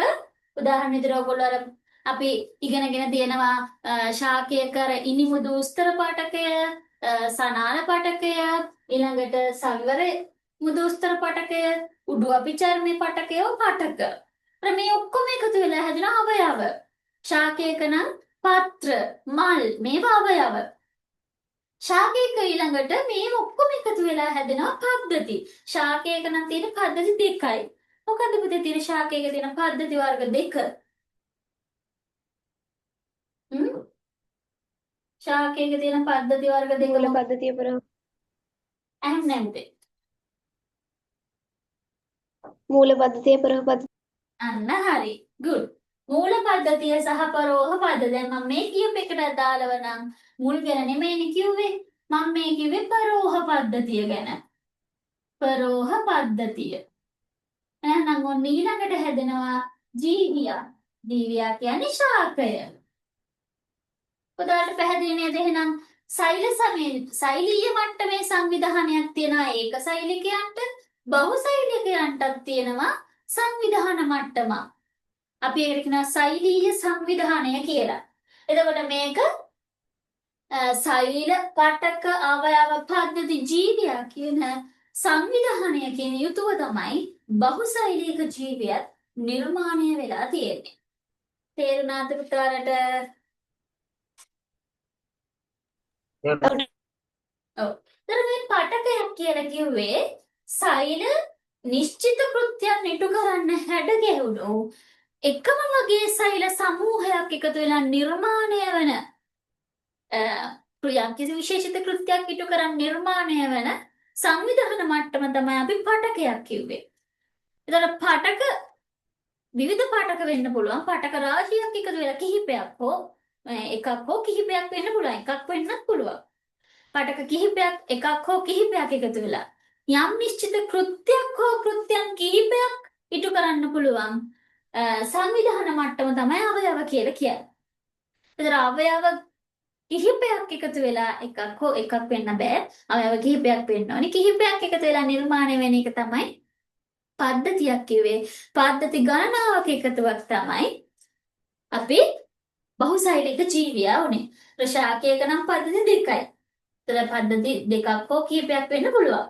උදාහරණ විදිහට ඔයගොල්ලෝ අර අපි ඉගෙනගෙන තියෙනවා ශාකයක අර ඉනිමුදු උස්තර පටකය, සනාල පටකය, ඊළඟට සවිවර මුදු උස්තර පටකය, උඩු අභිචර්මී පටකය පටක. මේ ඔක්කොම එකතු වෙලා හැදෙන අවයව. ශාකයක නම් පත්‍ර, මල් මේවා අවයව. ශාකයක ඊළඟට මේ ඔක්කොම එකතු වෙලා හැදෙනවා පද්ධති. ශාකයක නම් තියෙන පද්ධති දෙකයි. මොකද්ද පුතේ තියෙන ශාකයක තියෙන පද්ධති වර්ග දෙක? හ්ම්? ශාකයක තියෙන පද්ධති වර්ග දෙක මූල පද්ධතිය පරහ ඇහුන්නේ නැහැ පුතේ. මූල පද්ධතිය පරහ පද්ධතිය අන්න හරි. good. මූල පද්ධතිය සහ පරෝහ පද්ධතිය. දැන් මම මේ කියප එකට අදාළව නම් මුල් ගැන නෙමෙයිනේ කිව්වේ. මම මේ කිව්වේ පරෝහ පද්ධතිය ගැන. පරෝහ පද්ධතිය. එහෙනම් ඔන්න ඊළඟට හැදෙනවා ජීවියා. ජීවියා කියන්නේ ශාකය. ඔයාලට පැහැදිලි නේද? එහෙනම් සෛලීය මට්ටමේ සංවිධානයක් තියෙනවා ඒක සෛලිකයන්ට, බහුසෛලිකයන්ටත් තියෙනවා සංවිධාන මට්ටමක්. අපි ඒකට කියනවා සෛලීය සංවිධානය කියලා. එතකොට මේක සෛල පටක අවයව පද්ධති ජීවියා කියන සංවිධානයකින් යුතුව තමයි බහුසෛලික ජීවියත් නිර්මාණය වෙලා තියෙන්නේ. තේරුණාද පුතාලට? ඔව්. ඒතර මේ පටකයක් කියලා කිව්වේ සෛල නිශ්චිත කෘත්‍යයන් ඉටු කරන්න හැඩ ගැහුණු එකම වගේ සෛල සමූහයක් එකතු වෙලා නිර්මාණය වන යම්කිසි විශේෂිත කෘත්‍යයක් ඉටු කරන් නිර්මාණය වන සංවිධාන මට්ටම තමයි අපි පටකයක් කිව්වේ. එතකොට පටක විවිධ පටක වෙන්න පුළුවන්. පටක රාශියක් එකතු වෙලා කිහිපයක් හෝ එකක් හෝ කිහිපයක් වෙන්න පුළුවන්. එකක් වෙන්නත් පුළුවන්. පටක කිහිපයක් එකක් හෝ කිහිපයක් එකතු වෙලා යම් නිශ්චිත කෘත්‍යයක් හෝ කෘත්‍යයන් කිහිපයක් ඉටු කරන්න පුළුවන් සංවිධාන මට්ටම තමයි අවයව කියලා කියන්නේ. ඒතර අවයව කිහිපයක් එකතු වෙලා එකක් හෝ එකක් වෙන්න බෑ. අවයව කිහිපයක් වෙන්න ඕනේ. කිහිපයක් එකතු වෙලා නිර්මාණය වෙන එක තමයි පද්ධතියක් කිව්වේ. පද්ධති ගණනාවක එකතුවක් තමයි අපි බහුසෛලික ජීවියා උනේ. ප්‍රශාකයක නම් පද්ධති දෙකයි. ඒතර පද්ධති දෙකක් හෝ කිහිපයක් වෙන්න පුළුවන්.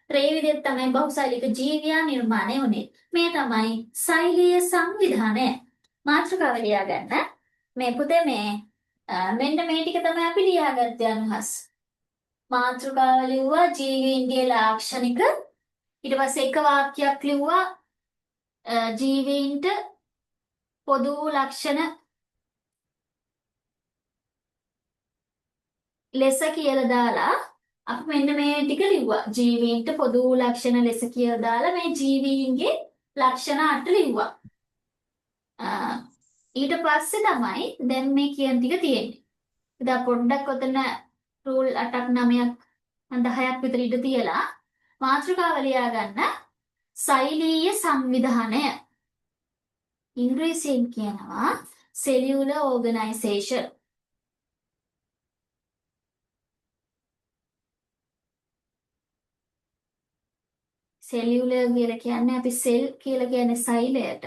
ඒ විදිහට තමයි බහුසෛලික ජීවියා නිර්මාණය වුනේ. මේ තමයි සෛලීය සංවිධානය. මාතෘකාව ලියා ගන්න. මේ පුතේ මෙන්න මේ ටික තමයි අපි ලියාගත්තේ අනුහස්. මාතෘකාව ලිව්වා ජීවීන්ගේ ලාක්ෂණික. ඊට පස්සේ එක වාක්‍යයක් ලිව්වා ජීවීන්ට පොදු ලක්ෂණ ලෙස කියලා දාලා අපි මෙන්න මේ ටික ලිව්වා. ජීවීන්ට පොදු ලක්ෂණ ලෙස කියලා දාලා මේ ජීවීන්ගේ ලක්ෂණ 8 ලිව්වා. ඊට පස්සේ තමයි දැන් මේ කියන ටික තියෙන්නේ. ඉතින් පොඩ්ඩක් ඔතන රූල් 8ක් 9ක් 10ක් විතර ඉඳ තියලා මාතෘකාව ලියා ගන්න. සෛලීය සංවිධානය. ඉංග්‍රීසියෙන් කියනවා cellular organization. සෙලියුලර් කියලා කියන්නේ අපි සෙල් කියලා කියන්නේ සෛලයට.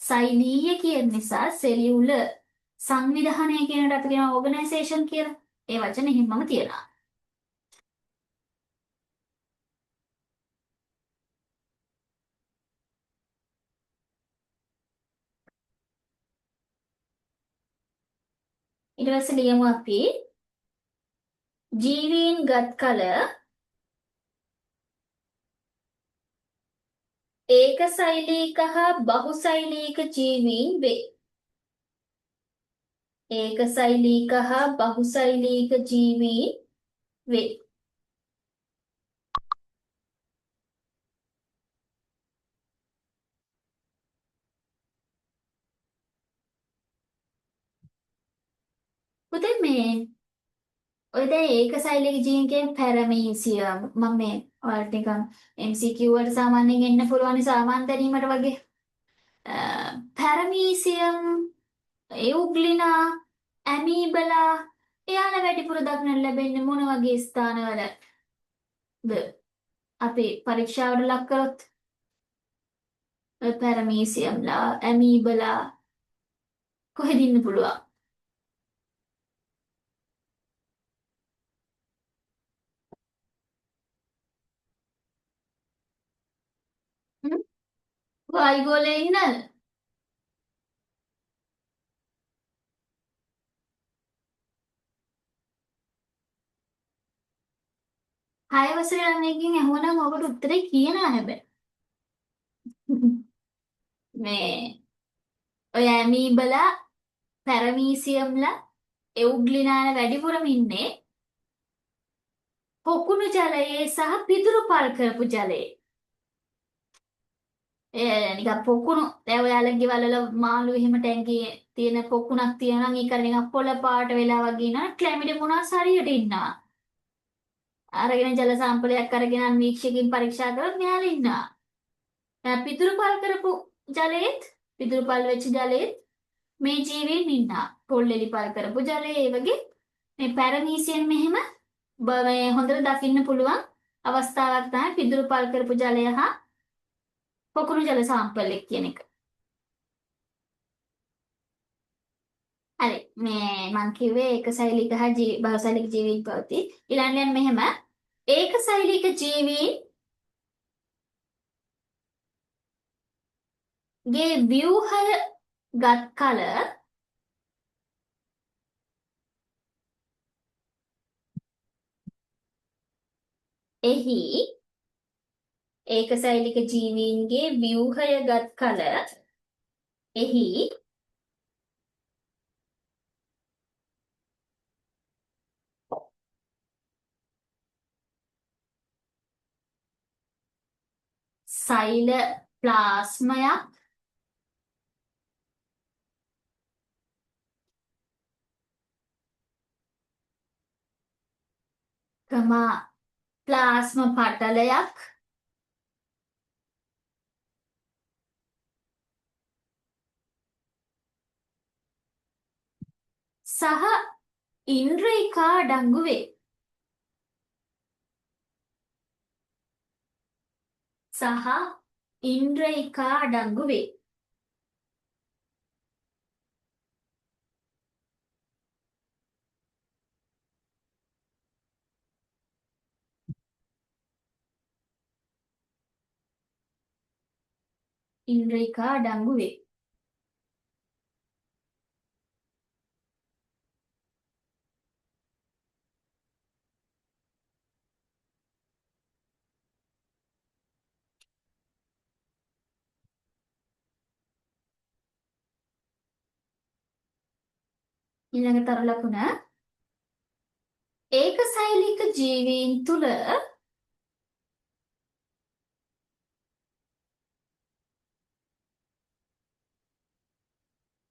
සෛලීය කියන නිසා සෙලියුලර් සංවිධානය කියනට අපි කියන ඕගනයිසේෂන් කියලා. ඒ වචනේ හිමම තියනවා. ඊට පස්සේ ලියමු අපි ජීවීන් ගත් කල ඒකසෛලික හා බහුසෛලික ජීවීන් වේ. ඒකසෛලික හා බහුසෛලික ජීවීන් වේ. පුතේ ඔය දැන් ඒකසෛලික ජීන් කියන්නේ පැරමීසියම්. මම මේ ඔයාලට නිකන් MCQ වලට සාමාන්‍යයෙන් එන්න පුළුවන් සාමාන්‍ය දැනීමට වගේ. පැරමීසියම්, එවුග්ලිනා, ඇමීබලා එයාලා වැඩිපුර දක්නට ලැබෙන්නේ මොන වගේ ස්ථානවලද? අපි පරීක්ෂාවට ලක් කරොත් පැරමීසියම්ලා, ඇමීබලා කොහෙද ඉන්න පුළුවන්? වායුගෝලයේ ඉන්නද? හය වසරේ යන එකකින් ඇහුවනම් ඔබට උත්තරේ කියනවා හැබැයි. මේ ඔය ඇමීබලා පැරමීසියම්ලා එවුග්ලිනාල වැඩිපුරම ඉන්නේ පොකුණු ජලයේ සහ පිදුරු පල් කරපු ජලයේ. නිකන් පොකුණු දැන් ඔයාලගේ වලල මාළු එහෙම ටැංකියේ තියෙන පොකුණක් තියෙනවා නම් ඒක නිකන් පොළ පාට වෙලා වගේ ඉන්නවා ක්ලැමිඩියම් මොනවාස් හරියට ඉන්නවා. අරගෙන ජල සාම්පලයක් අරගෙන අන්වීක්ෂකකින් පරීක්ෂා කරලා මෙයාලා ඉන්නවා. පිදුරු පල් කරපු ජලයේත් පිදුරු පල් වෙච්ච ජලයේත් මේ ජීවීන් ඉන්නවා. පොල් එලිපල් කරපු ජලයේ ඒ වගේ මේ පැරමීසියම් මෙහෙම මේ හොඳට දකින්න පුළුවන් අවස්ථාවක් තමයි පිදුරු පල් කරපු ජලය හා පොකුණු ජල සාම්පල් එක කියන එක. හරි මේ මං කිව්වේ ඒකසෛලික හා බහුසෛලික ජීවීන් පවතී. ඊළඟට මෙහෙම ඒකසෛලික ජීවීන් ගේ ව්‍යුහය ගත් කල එහි ඒකසෛලික ජීවීන්ගේ ව්‍යුහය ගත් කල එහි සෛල ප්ලාස්මයක් ප්ලාස්ම පටලයක් සහ ඉන්ද්‍රිකා අඩංගු වේ. සහ ඉන්ද්‍රිකා අඩංගු වේ. ඉන්ද්‍රිකා අඩංගු වේ. ඊළඟ තර ලකුණ ඒකසෛලික ජීවීන් තුල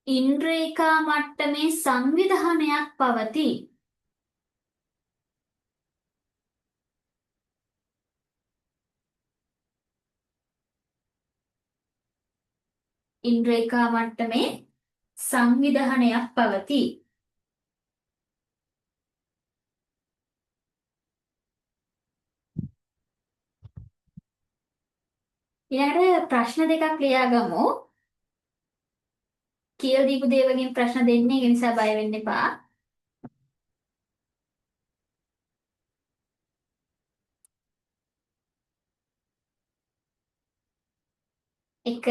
ඉන්ද්‍රිකා මට්ටමේ සංවිධානයක් පවතී. ඉන්ද්‍රිකා මට්ටමේ සංවිධානයක් පවතී. ඊළඟට ප්‍රශ්න දෙකක් ලියාගමු. කියලා දීපු දේ වලින් ප්‍රශ්න දෙන්නේ ඒ නිසා බය වෙන්න එපා. එක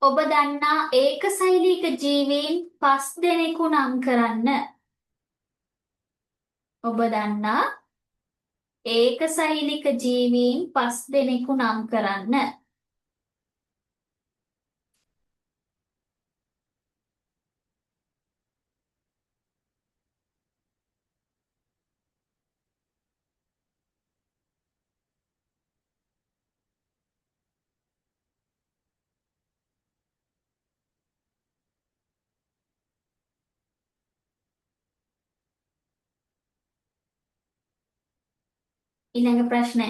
ඔබ දන්නා ඒකසෛලික ජීවීන් 5 දෙනෙකු නම් කරන්න. ඔබ දන්නා ඒකසෛලික ජීවීන් 5 දෙනෙකු නම් කරන්න. ඊළඟ ප්‍රශ්නය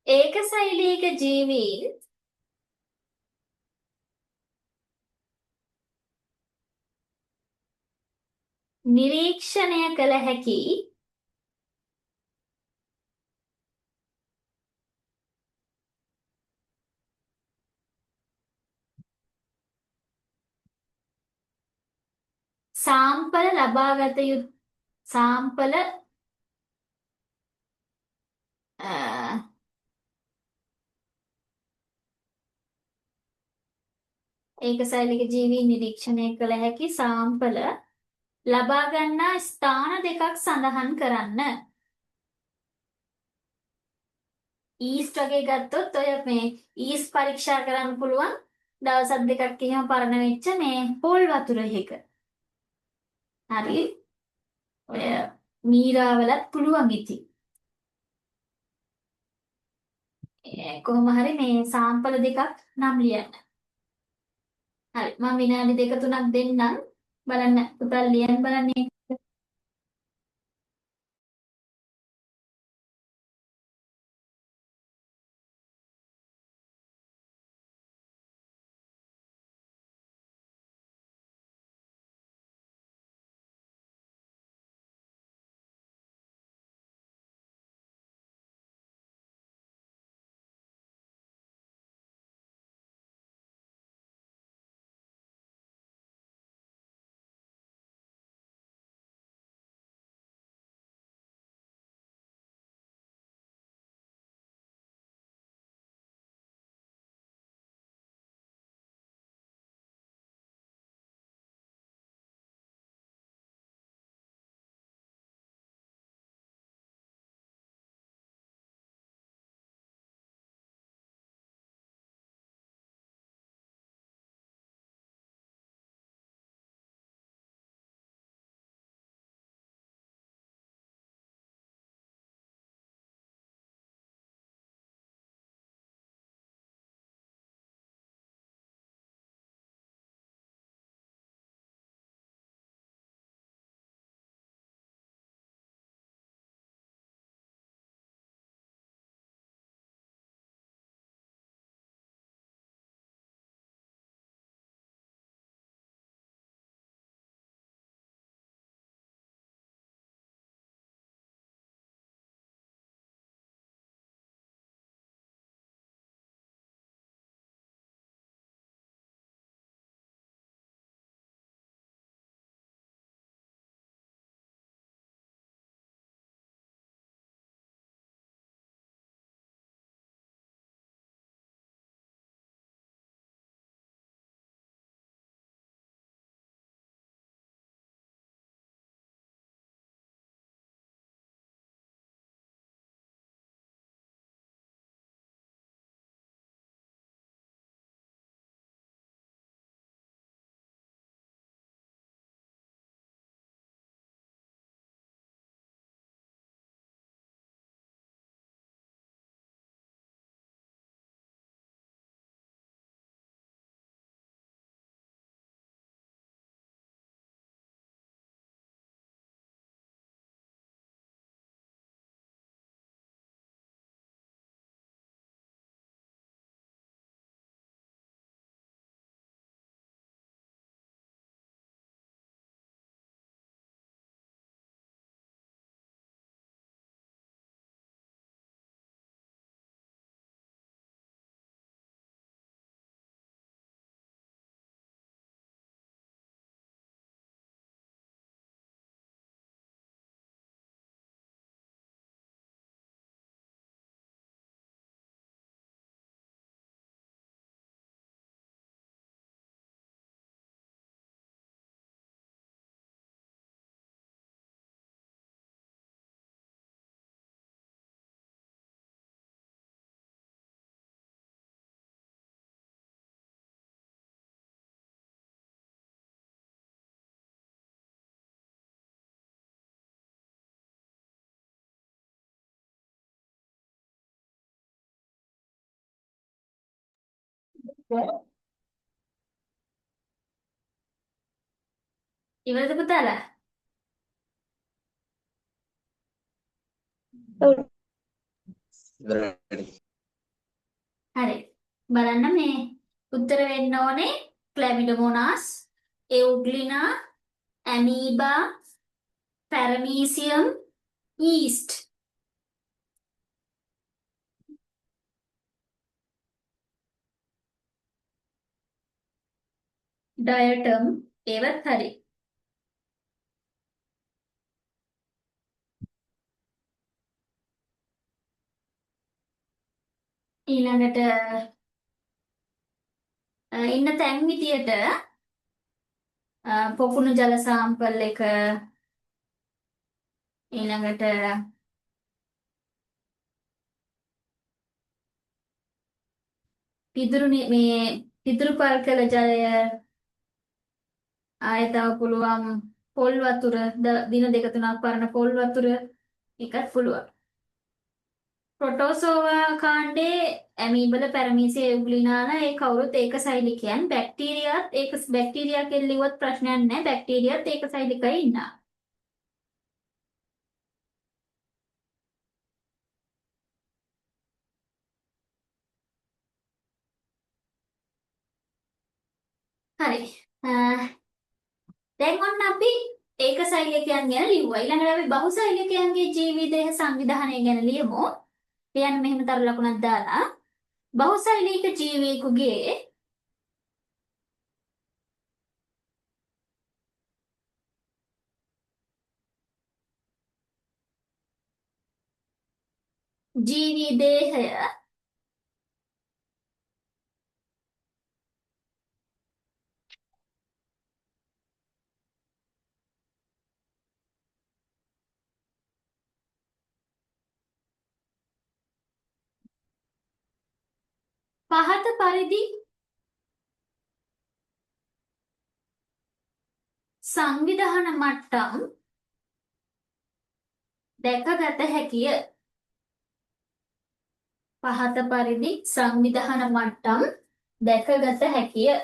ඒකසෛලික ජීවීන් නිරීක්ෂණය කළ හැකි සාම්පල ලබාගත යුතු සාම්පල ඒකසෛලික ජීවීන් නිරීක්ෂණය කළ හැකි සාම්පල ලබා ගන්නා ස්ථාන දෙකක් සඳහන් කරන්න. ඊස්ට් වගේ ගත්තොත් ඔය මේ ඊස්ට් පරීක්ෂා කරන්න පුළුවන් දවසක් දෙකක් එහෙම පරණ වෙච්ච මේ පොල් වතුර එකක. හරි. ඔය මීරාවලත් පුළුවන් ඉතින්. කොහොම හරි මේ සාම්පල දෙකක් නම් ලියන්න. හරි. මම විනාඩි දෙක තුනක් දෙන්නම්. බලන්න පුතල් ලියන්න බලන්න. ඉවරද පුතාලා? ඔව්. හරි. බලන්න මේ උත්තර වෙන්න ඕනේ ක්ලැමිඩෝමෝනාස්, එවුග්ලිනා, ඇමීබා, පැරමීසියම්, ඊස්ට්. ඩයටම් ඒවත් හරි. ඊළඟට ඉන්න තැන් විදියට පොකුණු ජල සාම්පල් එක ඊළඟට මේ පිදුරු පල් කළ ජලය ආයෙ තව පුළුවන් පොල් වතුර දින දෙක තුනක් පරණ පොල් වතුර එකත් පුළුවන්. ප්‍රොටෝසෝවා කාණ්ඩේ ඇමීබල පැරමීසිය එවුග්ලිනාලා ඒ කවුරුත් ඒකසෛලිකයන් බැක්ටීරියා කෙල්ලිවොත් ප්‍රශ්නයක් නැහැ බැක්ටීරියාත් ඒකසෛලිකයි ඉන්නවා. හරි. දැන් ඔන්න අපි ඒකසෛලිකයන් ගැන ලිව්වා. ඊළඟට අපි බහුසෛලිකයන්ගේ ජීවිදේහ සංවිධානය ගැන ලියමු. ලියන්න මෙහෙම තර ලකුණක් දාලා බහුසෛලික ජීවියෙකුගේ ජීවිදේහය පහත පරිදි සංවිධාන මට්ටම් දැකගත හැකිය. පහත පරිදි සංවිධාන මට්ටම් දැකගත හැකිය.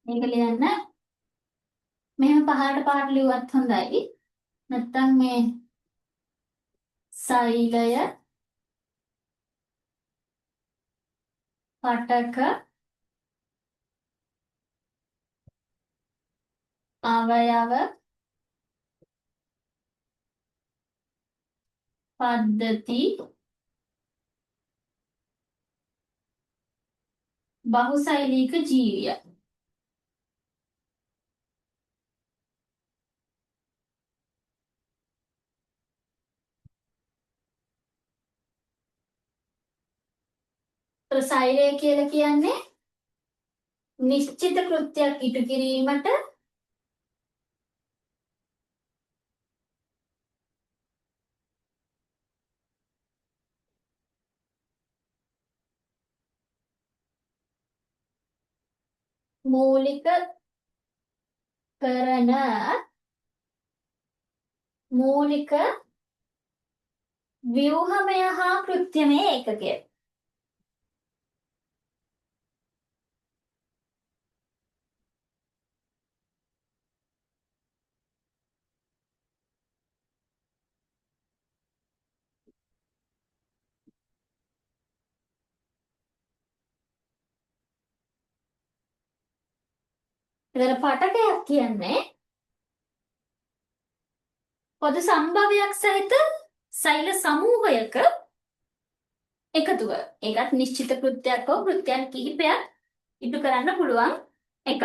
මේක ලියන්න මෙහෙම පහකට පහට ලියුවත් හොඳයි. නැත්තම් මේ සෛලය පටක අවයව පද්ධති බහුසෛලික ජීවිය. සෛලය කියලා කියන්නේ නිශ්චිත කෘත්‍යයක් ඉටු කිරීමට මූලික කරන මූලික ව්‍යුහමය හා කෘත්‍යමය ඒකකය. එතන පටකයක් කියන්නේ පොදු සම්භවයක් සහිත සෛල සමූහයක එකතුව. ඒකත් නිශ්චිත කෘත්‍යයක් හෝ කෘත්‍යයන් කිහිපයක් ඉටු කරන්න පුළුවන් එකක්.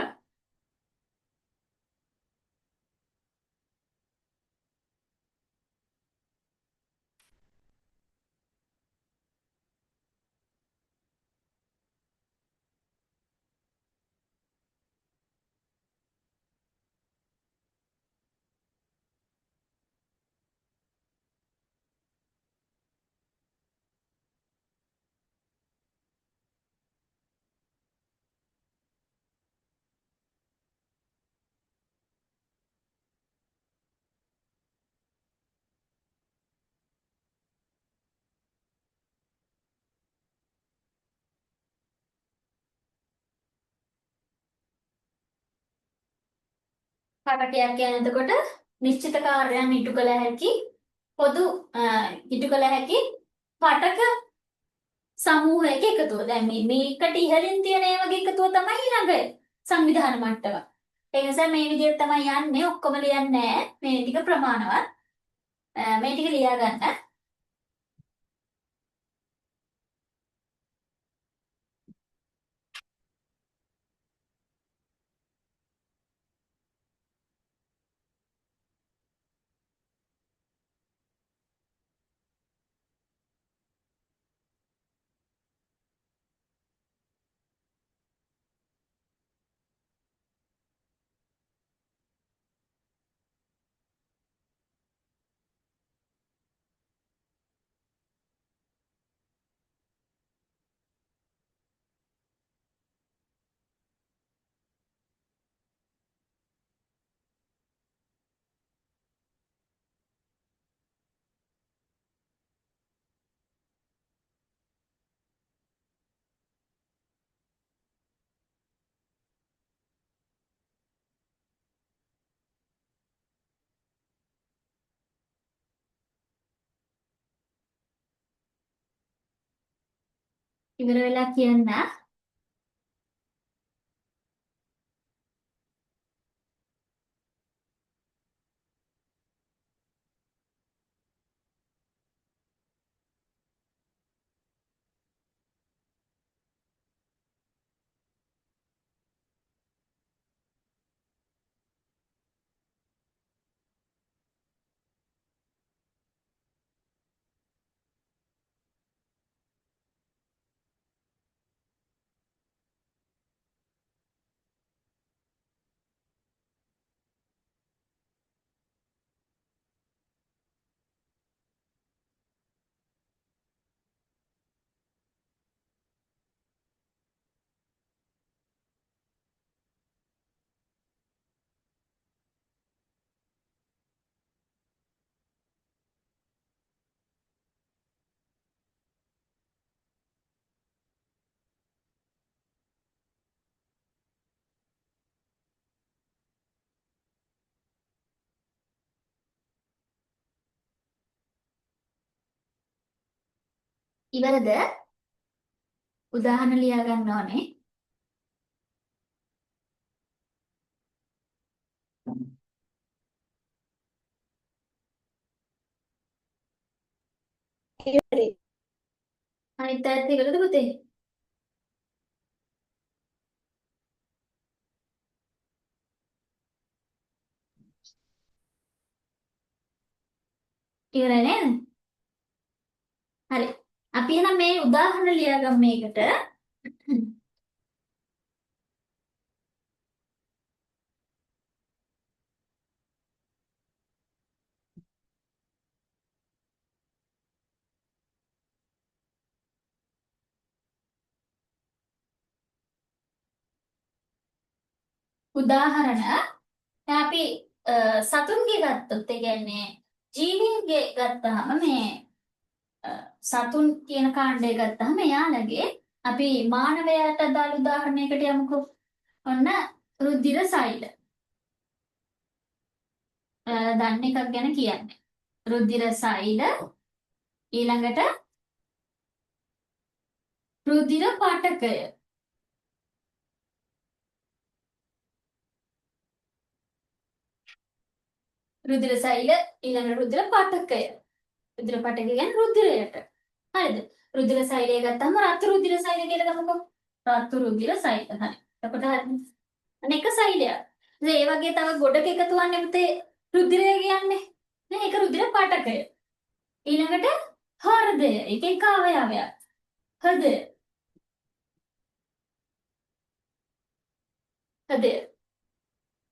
පටකයක් කියන්නේ එතකොට නිශ්චිත කාර්යයන් ඉටු කළ හැකි පොදු ඉටු කළ හැකි පටක සමූහයක එකතුව. දැන් මේකට ඉහළින් තියෙන ඒ වගේ එකතුව තමයි ඊළඟ සංවිධාන මට්ටම. ඒ නිසා මේ විදිහට තමයි යන්නේ. ඔක්කොම ලියන්නේ නැහැ. මේ ටික ප්‍රමාණවත්. මේ ටික ලියා ගන්න. ඉවර වෙලා කියන්න. ඉවරද? උදාහරණ ලියා ගන්න ඕනේ. ඉවරයි. අනිත් අයත් ඉවරද පුතේ? ඉවරයි නේද? හරි. අපි එහෙනම් මේ උදාහරණ ලියාගමු මේකට. උදාහරණ දැන් අපි සතුන්ගේ ගත්තොත් ඒ කියන්නේ ජීවීන්ගේ ගත්තාම මේ සතුන් කියන කාණ්ඩය ගත්තාම එයාලගේ අපි මානවයාට අදාළ උදාහරණයකට යමුකෝ. ඔන්න රුධිර සෛල. දන්න එකක් ගැන කියන්නේ. රුධිර සෛල ඊළඟට රුධිර පාඨකය. රුධිර සෛල ඊළඟ රුධිර පාඨකය. රුධිර පාඨකය කියන්නේ රුධිරයට. හරිද? රුධිර සෛලය ගත්තාම රතු රුධිර සෛල කියලා ගමුකෝ. රතු රුධිර සෛල. හරි. එතකොට හරි. අනේක සෛලයක්. ඉතින් ඒ වගේ තව ගොඩක එකතු වන්නේ පුතේ රුධිරය කියන්නේ. නේ ඒක රුධිර පාඨකය. ඊළඟට හෘදය. ඒක එක අවයවයක්. හෘදය. හෘදය.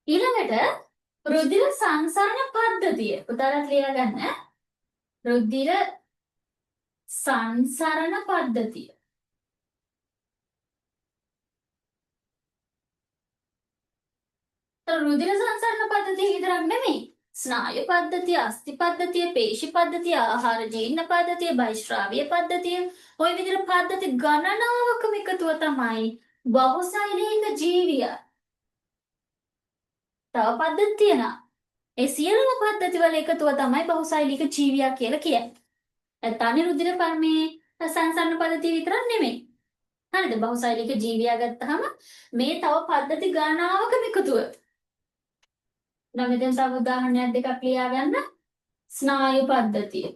ඊළඟට රුධිර සංසරණ පද්ධතිය. උදාහරණ ලියා ගන්න. රුධිර සංසරණ පද්ධතිය. රුධිර සංසරණ පද්ධතිය විතරක් නෙමෙයි. ස්නායු පද්ධතිය, අස්ථි පද්ධතිය, පේශි පද්ධතිය, ආහාර ජීර්ණ පද්ධතිය, බහිශ්‍රාවීය පද්ධතිය, ওই විදිහට පද්ධති ගණනාවකම එකතුව තමයි බහුසෛලික ජීවිය. තව පද්ධති තියෙනවා. ඒ සියලුම පද්ධති වල එකතුව තමයි බහුසෛලික ජීවියා කියලා කියන්නේ. තනි රුධිර පර්මේ සංසරණ පද්ධතිය විතරක් නෙමෙයි. හරිද? බහුසෛලික ජීවියා ගත්තාම මේ තව පද්ධති ගණනාවකම එකතුව. නම් මෙතන තව උදාහරණයක් දෙකක් ලියා ගන්න. ස්නායු පද්ධතිය.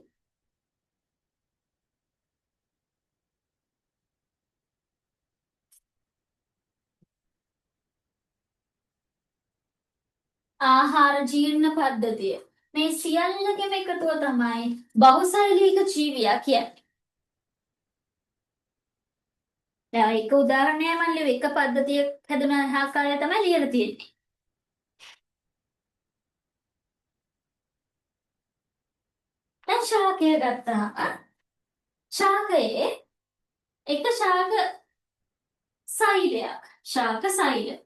ආහාර ජීර්ණ පද්ධතිය. මේ සියල්ලකම එකතුව තමයි බහුසෛලික ජීවියා කියන්නේ. දැන් එක උදාහරණයක් මම ලියුවේ එක පද්ධතියක් හැදුන ආකාරය තමයි ලියලා තියෙන්නේ. දැන් ශාකය ගත්තාම ශාකයේ එක ශාක සෛලයක්. ශාක සෛල.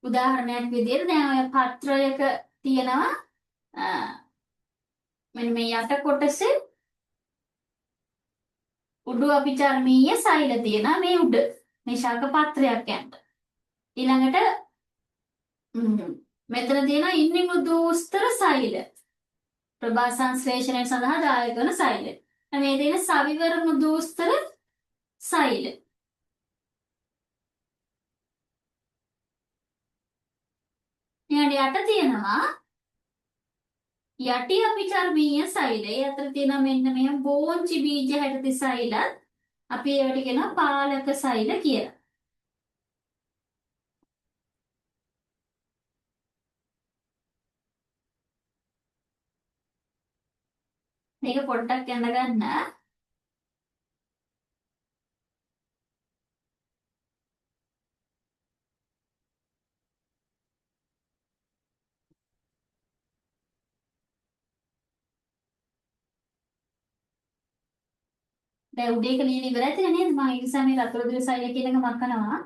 උදාහරණයක් විදිහට දැන් ඔය පත්‍රයක තියෙනවා මෙන්න මේ යට කොටසේ උඩු අපිචර්මීය සෛල තියෙනවා මේ උඩ. මේ ශාක පත්‍රයක් යන්න. ඊළඟට මෙතන තියෙනවා ඉන්ද්‍රිය දුස්තර සෛල. ප්‍රභා සංශ්ලේෂණය සඳහා දායක වන සෛල. මේ දෙන සවිවර මෘදුස්තර සෛල. ඊට යට තියෙනවා යටි අපිචර්මීය සෛල. ඒ අතර තියෙනවා මෙන්න මේ බෝංචි බීජ හැටති සෛලත් අපි ඒවට කියනවා පාලක සෛල කියලා. මේක පොඩ්ඩක් යන ගන්න. දැන් උඩේ එක ලියන ඉවරයි කියලා නේද? මම ඒ නිසා මේ රතුරු දිර සෛල කියන එක මකනවා.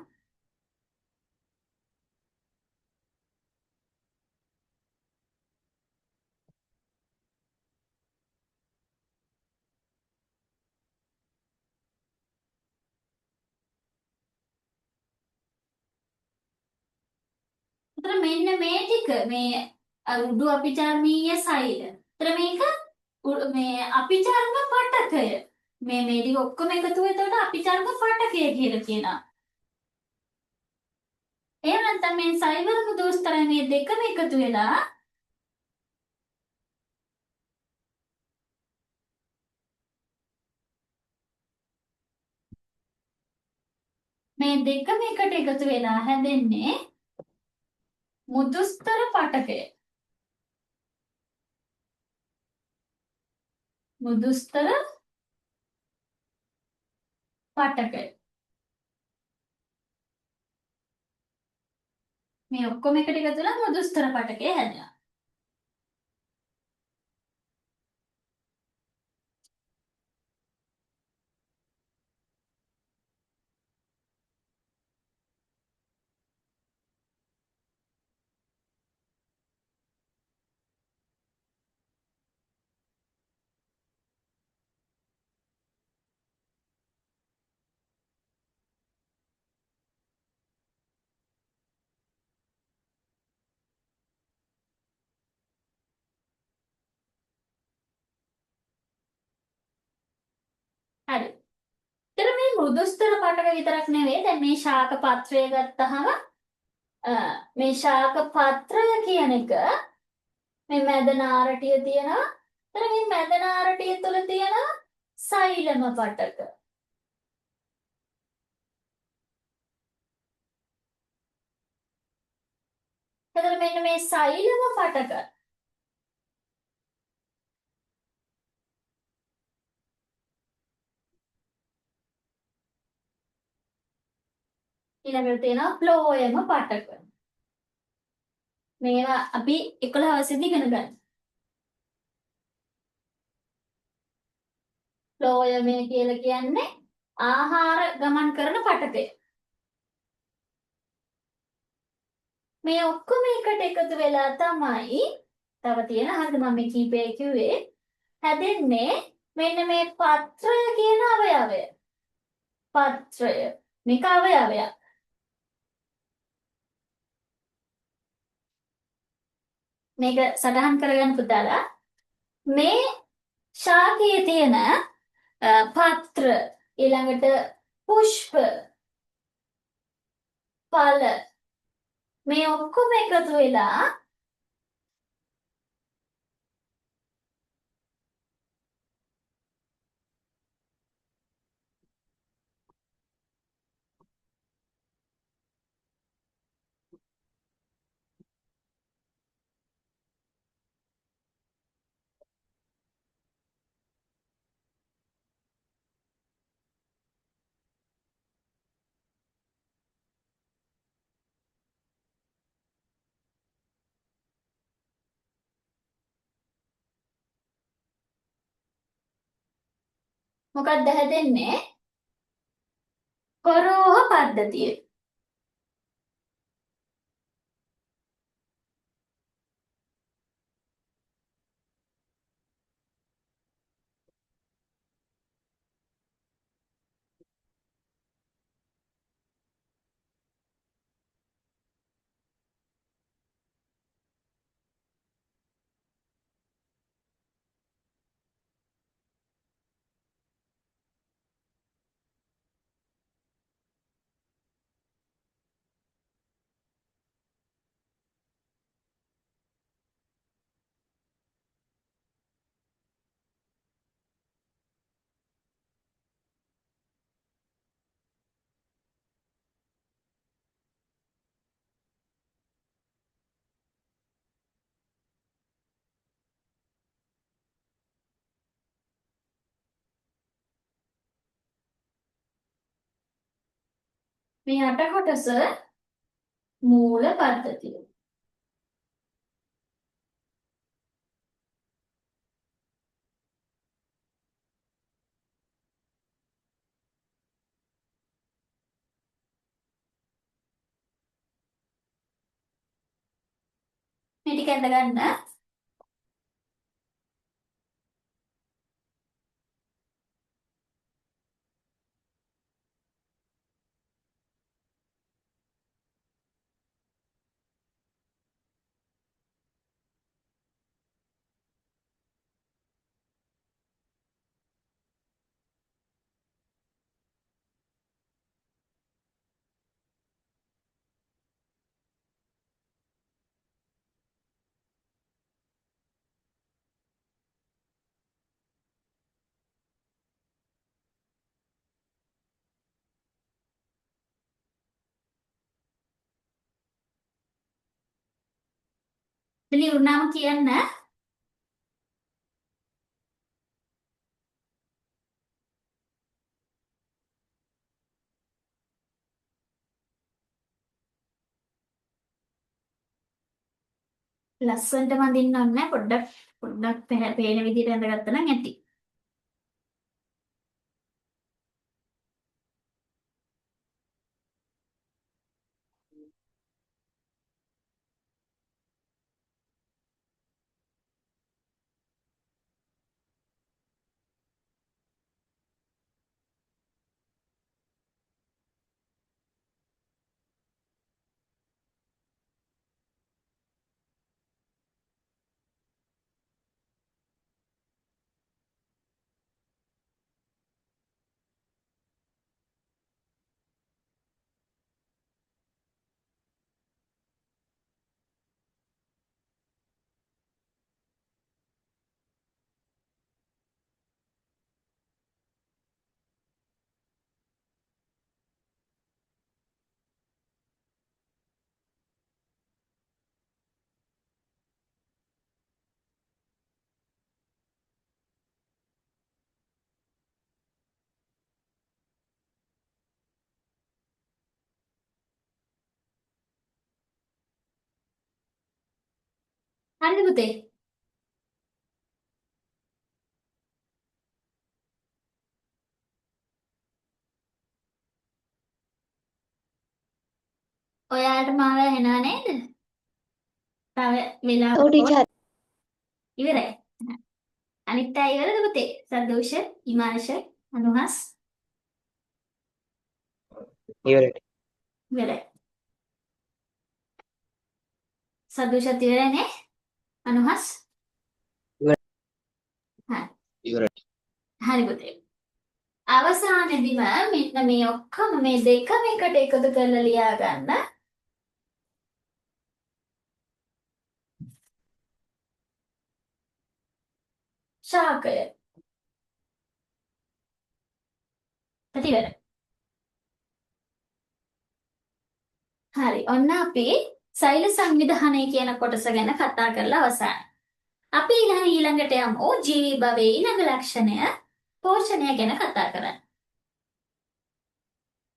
ඒතර මෙන්න මේ ටික මේ උඩු අපිචර්මීය සෛල. ඒතර මේක මේ අපිචර්ම පටකය. මේ ටික ඔක්කොම එකතු වෙතකොට අපිචර්ම පටකය කියලා කියනවා. එහෙම නැත්නම් මේ සයිවර්ම දෝස්තරය මේ දෙකම එකතු වෙලා මේ දෙකම එකට එකතු වෙලා හැදෙන්නේ මුදුස්තර පටකය. මුදුස්තර පටකය. මේ ඔක්කොම එකට එකතු වෙලා මුදුස්තර පටකය හැදෙනවා. හරි. ඒතර මේ මුදුස්තර පටක විතරක් නෙවෙයි දැන් මේ ශාක පත්‍රය ගත්තහම මේ ශාක පත්‍රය කියන එක මේ මැද නාරටිය තියෙනවා. ඒතර මේ මැද නාරටිය තුල තියෙනවා සෛලම පටක. එතකොට මෙන්න මේ සෛලම පටක ඊළඟට තියෙනවා ෆ්ලෝයම පටක. මේවා අපි 11 වසරේදී ඉගෙන ගන්න. ෆ්ලෝයමය කියලා කියන්නේ ආහාර ගමන් කරන පටකය. මේ ඔක්කොම එකට එකතු වෙලා තමයි තව තියෙන හරිද මම මේ කීපය කිව්වේ හැදෙන්නේ මෙන්න මේ පත්‍රය කියන අවයවය. පත්‍රය මේක අවයවයක්. මේක සටහන් කරගන්න පුතාලා මේ ශාකයේ තියෙන පත්‍ර ඊළඟට පුෂ්ප ඵල මේ ඔක්කොම එකතු වෙලා මොකක්ද හැදෙන්නේ? පරෝහ පද්ධතිය. මේ අට කොටස මූල පද්ධතිය. මේ ටික ඇඳ ගන්න. ලියුණාම කියන්න. ලස්සනට වඳින්න ඕනේ නැහැ. පොඩ්ඩක් පේන විදිහට ඇඳගත්තා නම් ඇති. හරිද පුතේ? ඔයාලට මාව ඇහෙනව නේද? තව ඔව් වෙලාවකට ටීචර්. ඉවරයි. අනිත් අය ඉවරද පුතේ? සදෝෂ, හිමාංශ, අනුහස් ඉවරයි. ඉවරයි. සදෝෂත් ඉවරයි නේ? අනුහස්? ඉවරයි. හරි. ඉවරයි. හරි පුතේ. අවසානයේදීම මෙන්න මේ ඔක්කොම මේ දෙකම එකට එකතු කරලා ලියා ගන්න. ශාකය. ඉවරයි. හරි. ඔන්න අපි සෛල සංවිධානය කියන කොටස ගැන කතා කරලා අවසానයි. අපි ඊළඟට යමු ජීවි භවයේ ඊළඟ ලක්ෂණය පෝෂණය ගැන කතා කරන්න.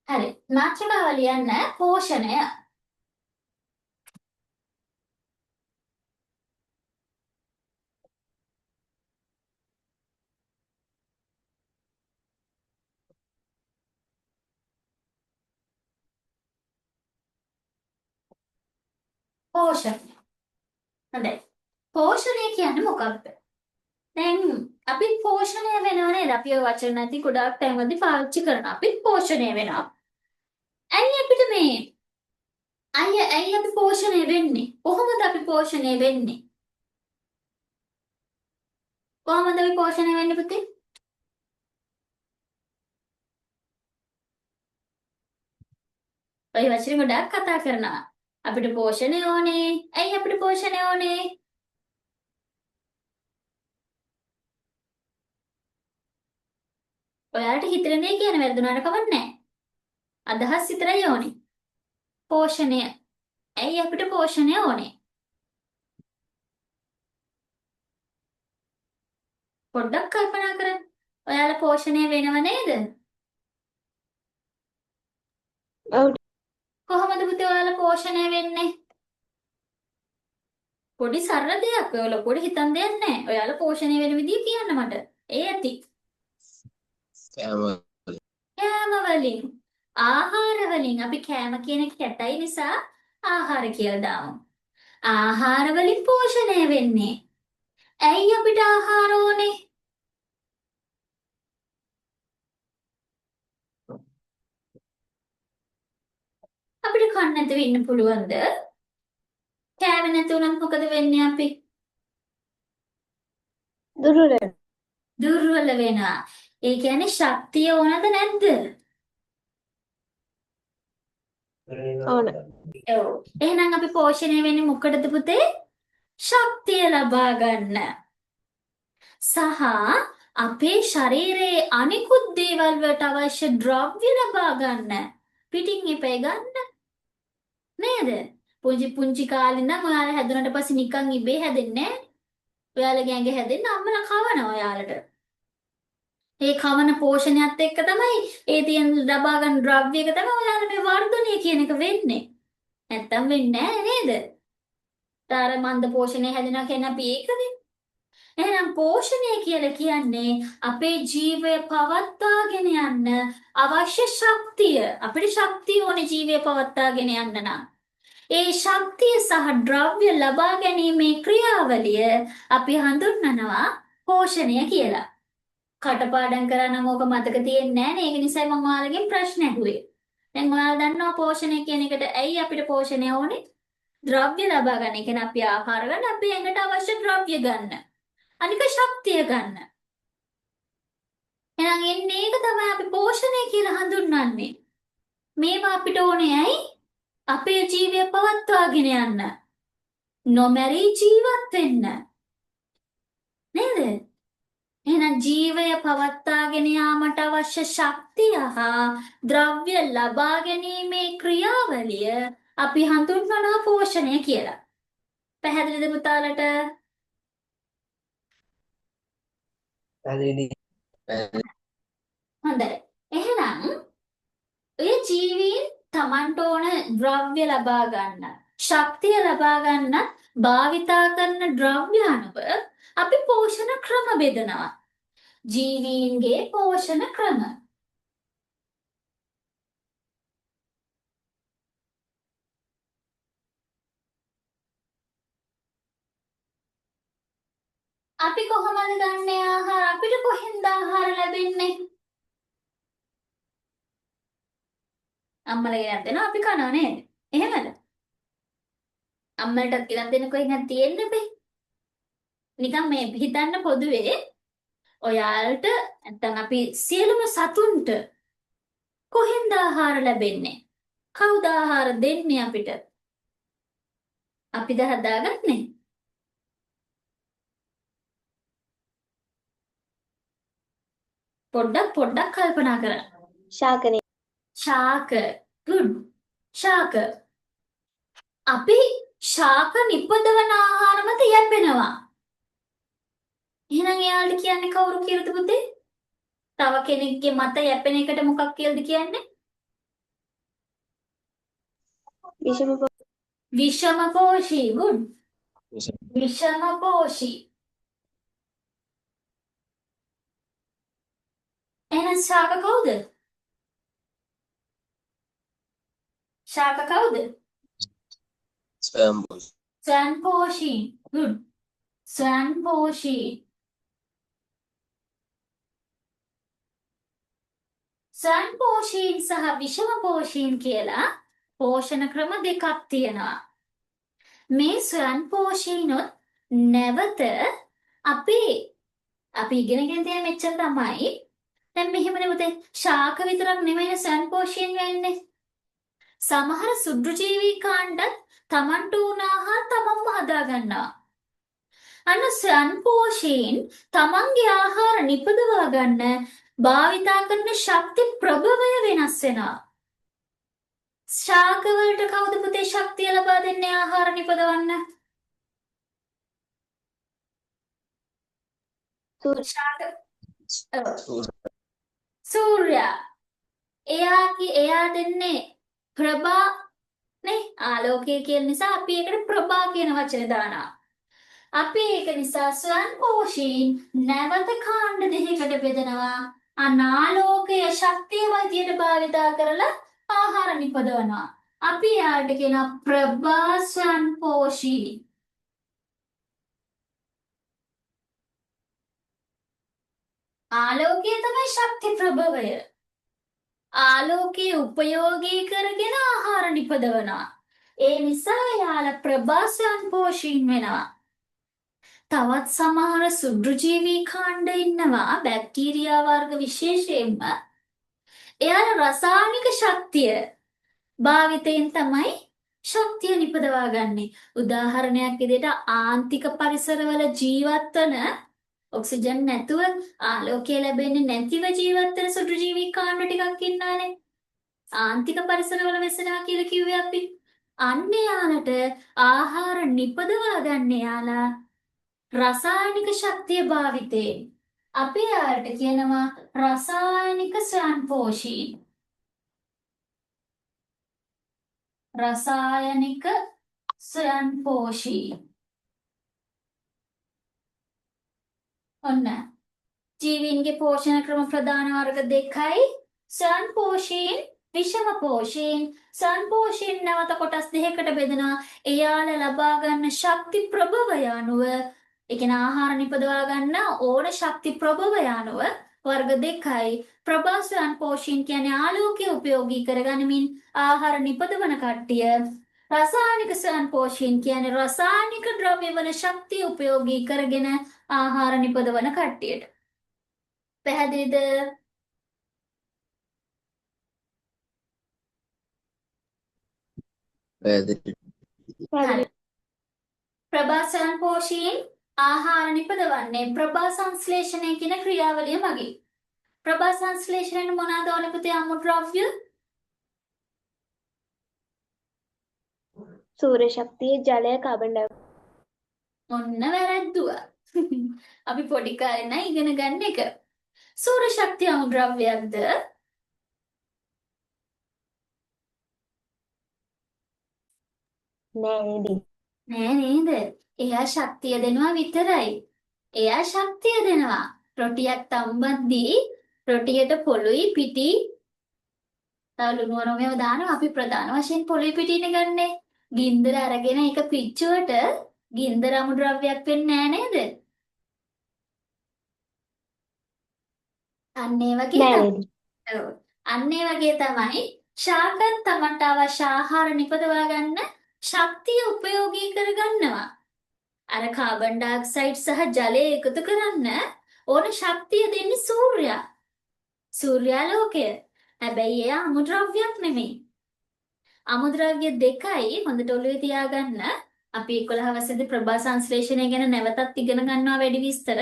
හරි. මාතෘකාව ලියන්න පෝෂණය. පෝෂණය. හොඳයි. පෝෂණය කියන්නේ මොකක්ද? දැන් අපි පෝෂණය වෙනව නේද? අපි ඔය වචන නැති ගොඩාක් ටයිම් වලදී පාවිච්චි කරනවා. අපි පෝෂණය වෙනවා. ඇයි අපිට මේ ඇයි අපි පෝෂණය වෙන්නේ? කොහොමද අපි පෝෂණය වෙන්නේ? කොහොමද අපි පෝෂණය වෙන්නේ පුතේ? ඔය වචන ගොඩාක් කතා කරනවා. අපිට පෝෂණය ඕනේ. ඇයි අපිට පෝෂණය ඕනේ? ඔයාලට හිතෙන දේ කියන වැරදුනාට කවන්නේ නැහැ. අදහස් විතරයි ඕනේ. පෝෂණය. ඇයි අපිට පෝෂණය ඕනේ? පොඩ්ඩක් කල්පනා කරන්න. ඔයාලා පෝෂණය වෙනව නේද? ඔව් කොහොමද පුතේ ඔයාලා පෝෂණය වෙන්නේ? පොඩි සරල දෙයක්. ඔයාලා පොඩි හිතන් දෙයක් නැහැ. ඔයාලා පෝෂණය වෙන විදිය කියන්න මට. ඒ ඇති. කෑම කෑම වලින්, ආහාර වලින් අපි කෑම කියන එක කැතයි නිසා ආහාර කියලා දාමු. ආහාර වලින් පෝෂණය වෙන්නේ. ඇයි අපිට ආහාර ඕනේ? අපිට කන්න නැතුව ඉන්න පුළුවන්ද? කෑම නැතුව නම් මොකද වෙන්නේ අපි? දුර්වල දුර්වල වෙනවා. ඒ කියන්නේ ශක්තිය ඕනද නැද්ද? ඕන. ඔව්. එහෙනම් අපි පෝෂණය වෙන්නේ මොකටද පුතේ? ශක්තිය ලබා ගන්න. සහ අපේ ශරීරයේ අනිකුත් දේවල් වලට අවශ්‍ය ද්‍රව්‍ය ලබා ගන්න. පිටින් ඉපේ ගන්න. නේද? පුංචි පුංචි කාලේ නම් ඔයාලා හැදුනට පස්සේ නිකන් ඉබේ හැදෙන්නේ නැහැ. ඔයාලගේ ඇඟ හැදෙන්න අම්මලා කවනවා ඔයාලට. ඒ කවන පෝෂණයත් එක්ක තමයි ඒ තියෙන ලබා ගන්න ද්‍රව්‍ය එක තමයි ඔයාලා මේ වර්ධනය කියන එක වෙන්නේ. නැත්තම් වෙන්නේ නැහැ නේද? ඊට මන්ද පෝෂණය හැදෙනවා කියන්නේ අපි ඒකනේ. එහෙනම් පෝෂණය කියලා කියන්නේ අපේ ජීවය පවත්වාගෙන යන්න අවශ්‍ය ශක්තිය. අපිට ශක්තිය ඕනේ ජීවය පවත්වාගෙන යන්න නම්. ඒ ශක්තිය සහ ද්‍රව්‍ය ලබා ගැනීමේ ක්‍රියාවලිය අපි හඳුන්වනවා පෝෂණය කියලා. කටපාඩම් කරා නම් ඕක මතක තියෙන්නේ නැහැ නේ. ඒක නිසා මම ඔයාලගෙන් ප්‍රශ්න ඇහුවේ. දැන් ඔයාලා දන්නවා පෝෂණය කියන එකට ඇයි අපිට පෝෂණය ඕනේ? ද්‍රව්‍ය ලබා ගන්න. ඒ කියන්නේ අපි ආහාර ගන්න, අපේ ඇඟට අවශ්‍ය ද්‍රව්‍ය ගන්න. අනික ශක්තිය ගන්න. එහෙනම් එන්නේ ඒක තමයි අපි පෝෂණය කියලා හඳුන්වන්නේ. මේවා අපිට ඕනේ ඇයි? අපේ ජීවය පවත්වාගෙන යන්න. නොමැරී ජීවත් වෙන්න. නේද? එහෙනම් ජීවය පවත්වාගෙන යාමට අවශ්‍ය ශක්තිය හා ද්‍රව්‍ය ලබා ගැනීමේ ක්‍රියාවලිය අපි හඳුන්වනවා පෝෂණය කියලා. පැහැදිලිද පුතාලට? පැහැදිලි. හොඳයි. එහෙනම් ඔය ජීවීන් Tamanට ඕන ද්‍රව්‍ය ලබා ගන්න, ශක්තිය ලබා ගන්න භාවිතා කරන ද්‍රව්‍ය අනුව අපි පෝෂණ ක්‍රම බෙදනවා. ජීවීන්ගේ පෝෂණ ක්‍රම. අපි කොහොමද ගන්නේ ආහාර? අපිට කොහෙන්ද ආහාර ලැබෙන්නේ? අම්මලා ගෙනත් දෙනවා අපි කනවා නේද? එහෙමද? අම්මලටත් ගෙනත් දෙන්න කොහෙන්ද තියෙන්නේ බේ? නිකන් මේ හිතන්න පොදුවේ ඔයාලට නැත්නම් අපි සියලුම සතුන්ට කොහෙන්ද ආහාර ලැබෙන්නේ? කවුද ආහාර දෙන්නේ අපිට? අපිද හදාගන්නේ? පොඩ්ඩක් කල්පනා කරන්න. ශාකනේ. ශාක. good. ශාක. අපි ශාක නිපදවන ආහාර මත යැපෙනවා. එහෙනම් එයාලට කියන්නේ කවුරු කියලාද පුතේ? තව කෙනෙක්ගේ මත යැපෙන එකට මොකක් කියලාද කියන්නේ? විෂමපෝෂී. good. විෂමපෝෂී. එහෙනම් ශාක කවුද? ශාක කවුද? ස්වයම්පෝෂී. ස්වයංපෝෂී. good. ස්වයංපෝෂී. ස්වයංපෝෂීන් සහ විෂමපෝෂීන් කියලා පෝෂණ ක්‍රම දෙකක් තියෙනවා. මේ ස්වයංපෝෂීනොත් නැවත අපි ඉගෙනගෙන තියෙන මෙච්චර තමයි. දැන් මෙහෙමනේ පුතේ ශාක විතරක් නෙමෙයි ස්වයංපෝෂීන් වෙන්නේ. සමහර සුද්ධජීවී කාණ්ඩත් තමන්ට උන ආහාර තමන්ම හදා ගන්නවා. අන්න ස්වයංපෝෂීන් තමන්ගේ ආහාර නිපදවා ගන්න භාවිතා කරන ශක්ති ප්‍රභවය වෙනස් වෙනවා. ශාක වලට කවුද පුතේ ශක්තිය ලබා දෙන්නේ ආහාර නිපදවන්න? ශාක. සූර්යා. එයා දෙන්නේ නේ ආලෝකය කියන නිසා අපි ඒකට ප්‍රභා කියන වචනේ දානවා. අපි ඒක නිසා ස්වයංපෝෂීන් නැවත කාණ්ඩ දෙකකට බෙදනවා. අනාලෝකය ශක්තිය විදියට භාවිතා කරලා ආහාර නිපදවනවා. අපි යාට කියන ප්‍රභා ස්වයංපෝෂී. ආලෝකය තමයි ශක්ති ප්‍රභවය. ආලෝකයේ උපයෝගී කරගෙන ආහාර නිපදවනවා. ඒ නිසා යාළ ප්‍රභා ස්වයංපෝෂීන් වෙනවා. තවත් සමහර සුද්ධජීවී කාණ්ඩ ඉන්නවා බැක්ටීරියා වර්ග විශේෂයෙන්ම එයාලා රසායනික ශක්තිය භාවිතයෙන් තමයි ශක්තිය නිපදවා ගන්නෙ. උදාහරණයක් විදිහට ආන්තික පරිසරවල ජීවත් වන ඔක්සිජන් නැතුව ආලෝකය ලැබෙන්නේ නැතිව ජීවත් වෙන සුද්ධජීවී කාණ්ඩ ටිකක් ඉන්නානේ. ආන්තික පරිසරවල වෙසෙනවා කියලා කිව්වේ අපි. අන්න යාලට ආහාර නිපදවා ගන්න යාලා රසායනික ශක්තිය භාවිතයෙන් අපි යාට කියනවා රසායනික ස්වයංපෝෂී. රසායනික ස්වයංපෝෂී. ඔන්න ජීවීන්ගේ පෝෂණ ක්‍රම ප්‍රධාන වර්ග දෙකයි. ස්වයංපෝෂීන් විෂම පෝෂීන්. ස්වයංපෝෂීන් නැවත කොටස් දෙකකට බෙදෙනවා. එයාල ලබා ගන්න ශක්ති ප්‍රභවය අනුව ඒ කියන්නේ ආහාර නිපදවා ගන්න ඕන ශක්ති ප්‍රභවය අනුව වර්ග දෙකයි. ප්‍රභා ස්වයංපෝෂීන් කියන්නේ ආලෝකය උපයෝගී කරගනිමින් ආහාර නිපදවන කට්ටිය. රසායනික ස්වයංපෝෂීන් කියන්නේ රසායනික ද්‍රව්‍ය වල ශක්තිය උපයෝගී කරගෙන ආහාර නිපදවන කට්ටියට. පැහැදිලිද? පැහැදිලි. හරි. ප්‍රභා ස්වයංපෝෂීන් ආහාර නිපදවන්නේ ප්‍රභා සංශ්ලේෂණය කියන ක්‍රියාවලිය මගින්. ප්‍රභා සංශ්ලේෂණයෙන් මොනවාද ඕනේ පුතේ අමුද්‍රව්‍ය? සූර්ය ශක්තිය, ජලය, කාබන් ඩයොක්සයිඩ්. ඔන්න වැරද්දුවා. අපි පොඩි කාලේ නම් ඉගෙන ගන්න එක. සූර්ය ශක්තිය අමුද්‍රව්‍යයක්ද? නෑ නේද? නෑ නේද? එයා ශක්තිය දෙනවා විතරයි. එයා ශක්තිය දෙනවා. රොටියක් තම්බද්දී රොටියට පොළුයි පිටි තව ලුණු වරමේව දානවා. අපි ප්‍රධාන වශයෙන් පොළුයි පිටිනේ ගන්නෙ. ගින්දර අරගෙන ඒක පිච්චුවට ගින්දර අමුද්‍රව්‍යයක් වෙන්නේ නෑ නේද? අන්න ඒ වගේ නෑ තමයි. නේද? ඔව්. අන්න ඒ වගේ තමයි ශාකත් තමට අවශ්‍ය ආහාර නිපදවා ගන්න ශක්තිය උපයෝගී කරගන්නවා. අර කාබන් ඩයොක්සයිඩ් සහ ජලය එකතු කරන්න ඕන ශක්තිය දෙන්නේ සූර්යයා. සූර්යාලෝකය. හැබැයි එයා අමුද්‍රව්‍යයක් නෙමෙයි. අමුද්‍රව්‍ය දෙකයි හොඳට ඔළුවේ තියාගන්න. අපි 11 වසරේදී ප්‍රභා සංශ්ලේෂණය ගැන නැවතත් ඉගෙන ගන්නවා වැඩි විස්තර.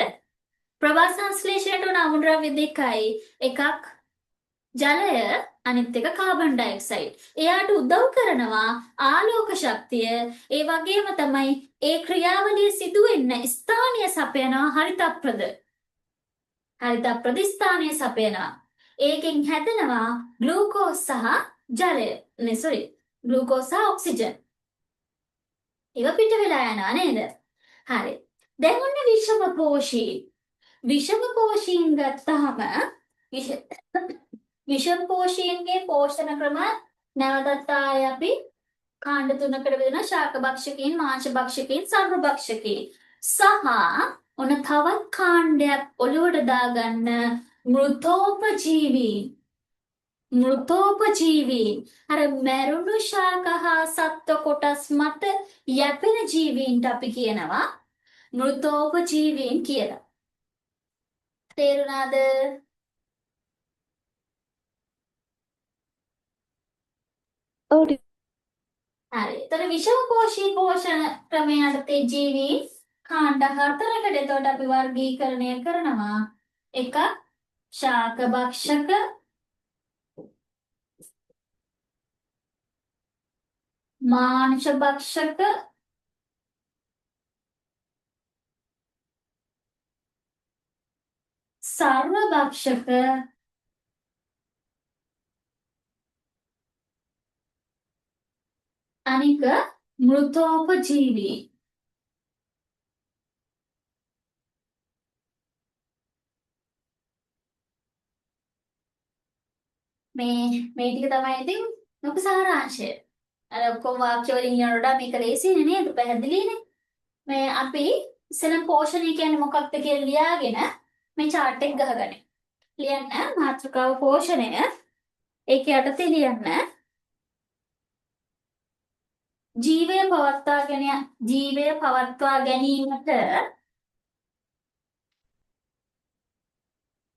ප්‍රභා සංශ්ලේෂණයට උන අමුද්‍රව්‍ය දෙකයි. එකක් ජලය, අනිත් එක කාබන් ඩයොක්සයිඩ්. එයාට උදව් කරනවා ආලෝක ශක්තිය. ඒ වගේම තමයි ඒ ක්‍රියාවලිය සිදු වෙන්න ස්ථානීය සපයනවා හරිතප්‍රද. හරිතප්‍රද ස්ථානීය සපයනවා. ඒකෙන් හැදෙනවා ග්ලූකෝස් සහ ජලය. ග්ලූකෝස් සහ ඔක්සිජන්. ඒව පිට වෙලා යනවා නේද? හරි. දැන් ඔන්න විෂම පෝෂී. විෂම පෝෂීන් ගත්තාම විෂම පෝෂීන්ගේ පෝෂණ ක්‍රම නැවතත් ආයේ අපි කාණ්ඩ තුනකට බෙදෙනවා. ශාක භක්ෂකීන්, මාංශ භක්ෂකීන්, සර්ව භක්ෂකීන්. සහ ඔන්න තවත් කාණ්ඩයක් ඔලුවට දාගන්න මෘතෝපජීවීන්. මෘතෝපජීවීන්. අර මැරුණු ශාක හා සත්ව කොටස් මත යැපෙන ජීවීන්ට අපි කියනවා මෘතෝපජීවීන් කියලා. තේරුණාද? ඔව්. හරි. එතන විෂම පෝෂී පෝෂණ ක්‍රමය යටතේ ජීවීන් කාණ්ඩ හතරකට එතකොට අපි වර්ගීකරණය කරනවා. එකක් ශාක භක්ෂක, මාංශ භක්ෂක, සර්ව භක්ෂක, අනික මෘතෝපජීවී. මේ ටික තමයි ඉතින් ලොකු සාරාංශය. අර ඔක්කොම වාක්‍ය වලින් යනකොට මේක ලේසියිනේ නේද? පැහැදිලිනේ. මේ අපි ඉස්සෙල්ලා පෝෂණය කියන්නේ මොකක්ද කියලා ලියාගෙන මේ chart එක ගහගන්න. ලියන්න මාතෘකාව පෝෂණය. ඒක යටතේ ලියන්න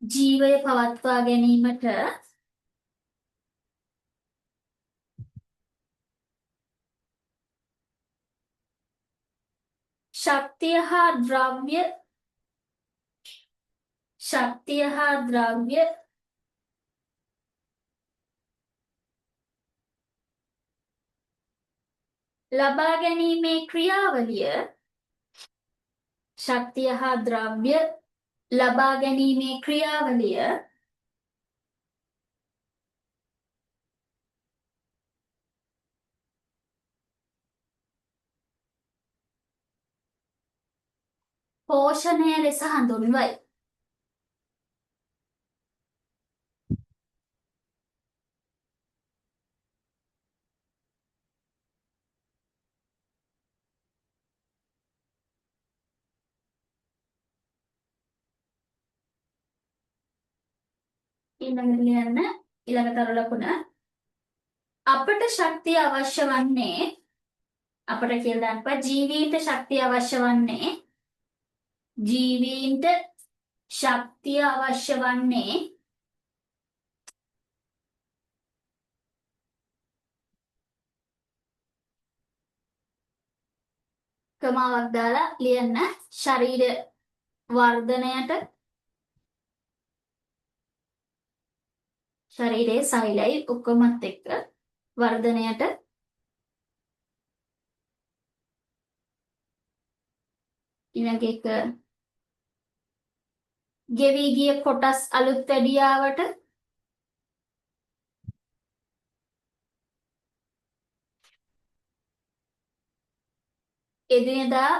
ජීවය පවත්වා ගැනීමට ශක්තිය හා ද්‍රව්‍ය ලබා ගැනීමේ ක්‍රියාවලිය පෝෂණය ලෙස හඳුන්වයි. ඊළඟට ලියන්න ඊළඟ තර ලකුණ අපට ශක්තිය අවශ්‍ය වන්නේ අපට කියලා දාන්න ජීවීන්ට ශක්තිය අවශ්‍ය වන්නේ ක්‍රමාවක් දාලා ලියන්න ශරීර වර්ධනයට ශරීරයේ සෛලයි ඔක්කොමත් එක්ක වර්ධනයට ඊළඟ එක ගෙවි ගිය කොටස් අලුත් වැඩියාවට එදිනෙදා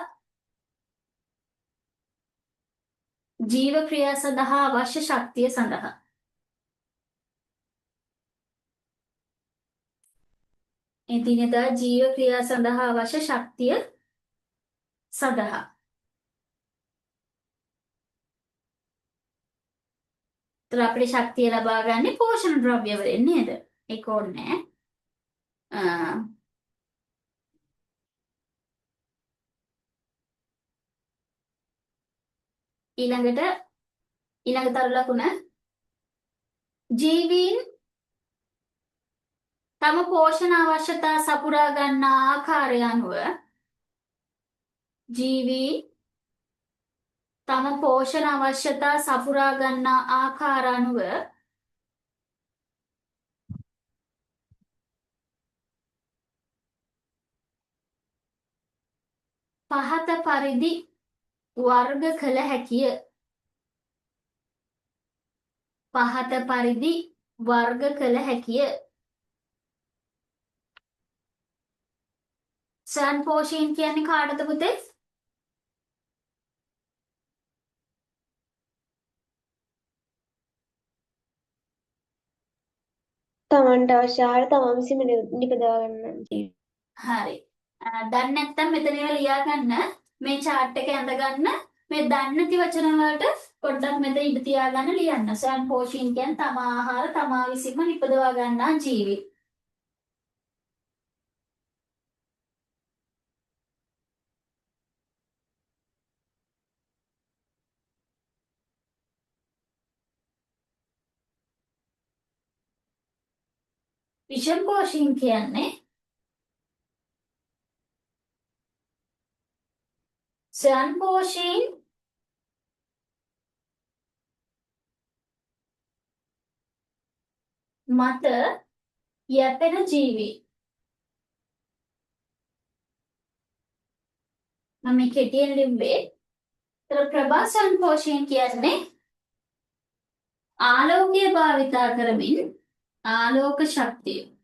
ජීව ක්‍රියා සඳහා අවශ්‍ය ශක්තිය සඳහා ඒතර අපේ ශක්තිය ලබා ගන්න පෝෂණ ද්‍රව්‍ය වලින් නේද? ඒක ඕනේ. ඊළඟ තරු ලකුණ ජීවීන් තම පෝෂණ අවශ්‍යතා සපුරා ගන්නා ආකාරය අනුව පහත පරිදි වර්ග කළ හැකිය. ස්වයං පෝෂීන් කියන්නේ කාටද පුතේ? තමන්ට අවශ්‍ය ආහාර තමන් විසින්ම නිපදවා ගන්න ජීවි. හරි. දන්නේ නැත්නම් මෙතන ඒවා ලියා ගන්න මේ chart එක ඇඳ ගන්න මේ දන්නේ නැති වචන වලට පොඩ්ඩක් මෙතන ඉඳ තියාගන්න ලියන්න. ස්වයං පෝෂීන් කියන්නේ තම ආහාර තමා විසින්ම නිපදවා ගන්නා ජීවි. විෂම පෝෂීන් කියන්නේ ස්වයං පෝෂීන් මත යැපෙන ජීවි. මම මේ කෙටියෙන් ලිව්වේ. ප්‍රභා ස්වයං පෝෂීන් කියන්නේ ආලෝකය භාවිතා කරමින් ආලෝක ශක්තිය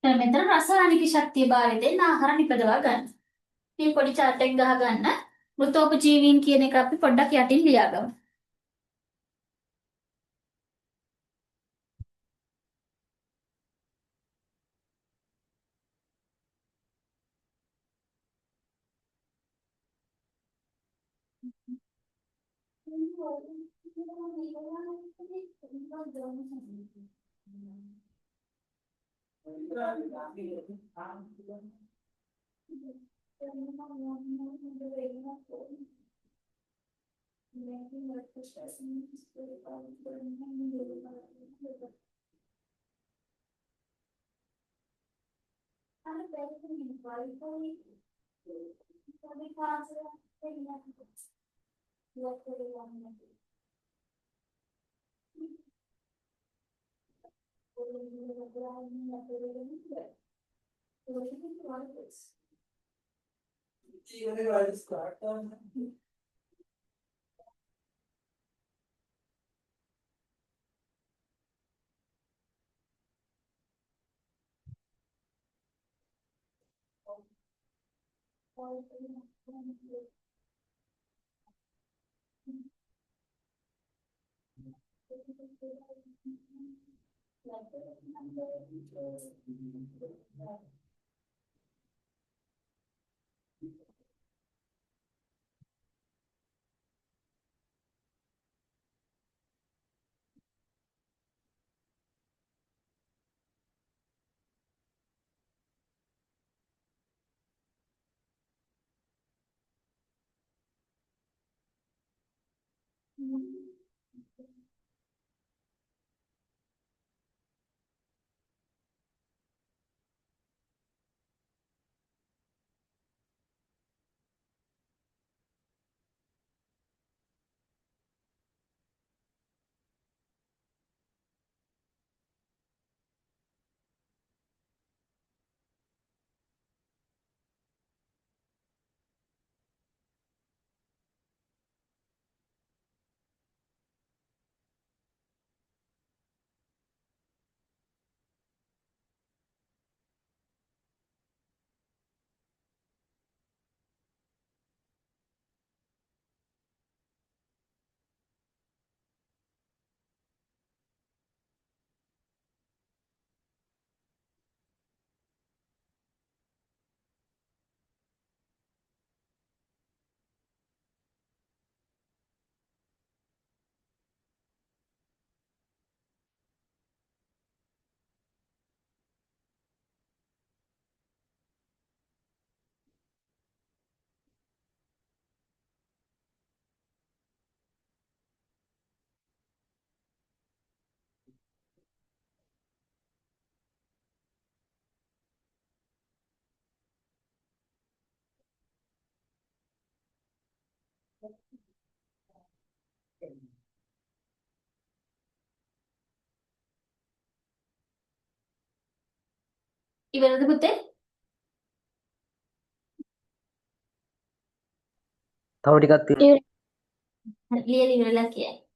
දැන් මෙතන රසායනික ශක්තිය භාවිතයෙන් ආහාර නිපදවා ගන්න. මේ පොඩි chart එක ගහ ගන්න. මෘතෝපජීවීන් කියන එක අපි පොඩ්ඩක් යටින් ලියාගමු. ඉවරද පුතේ? තව ටිකක් තියෙනවා. ලියලා ඉවරලා කියයි.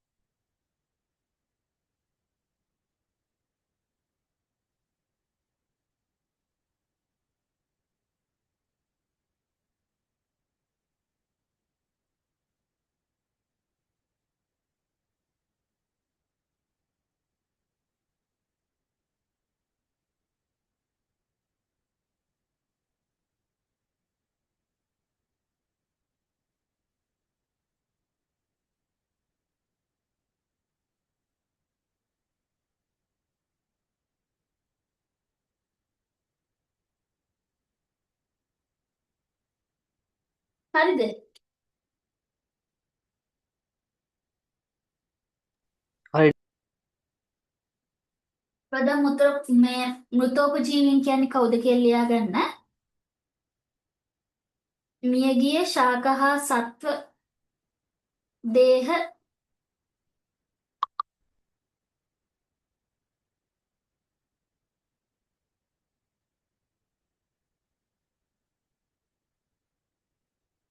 හරිද? හරි. ප්‍රධාන මේ මෘතෝපජීවීන් කියන්නේ කවුද කියලා ලියා ගන්න. මියගිය ශාක හා සත්ව දේහ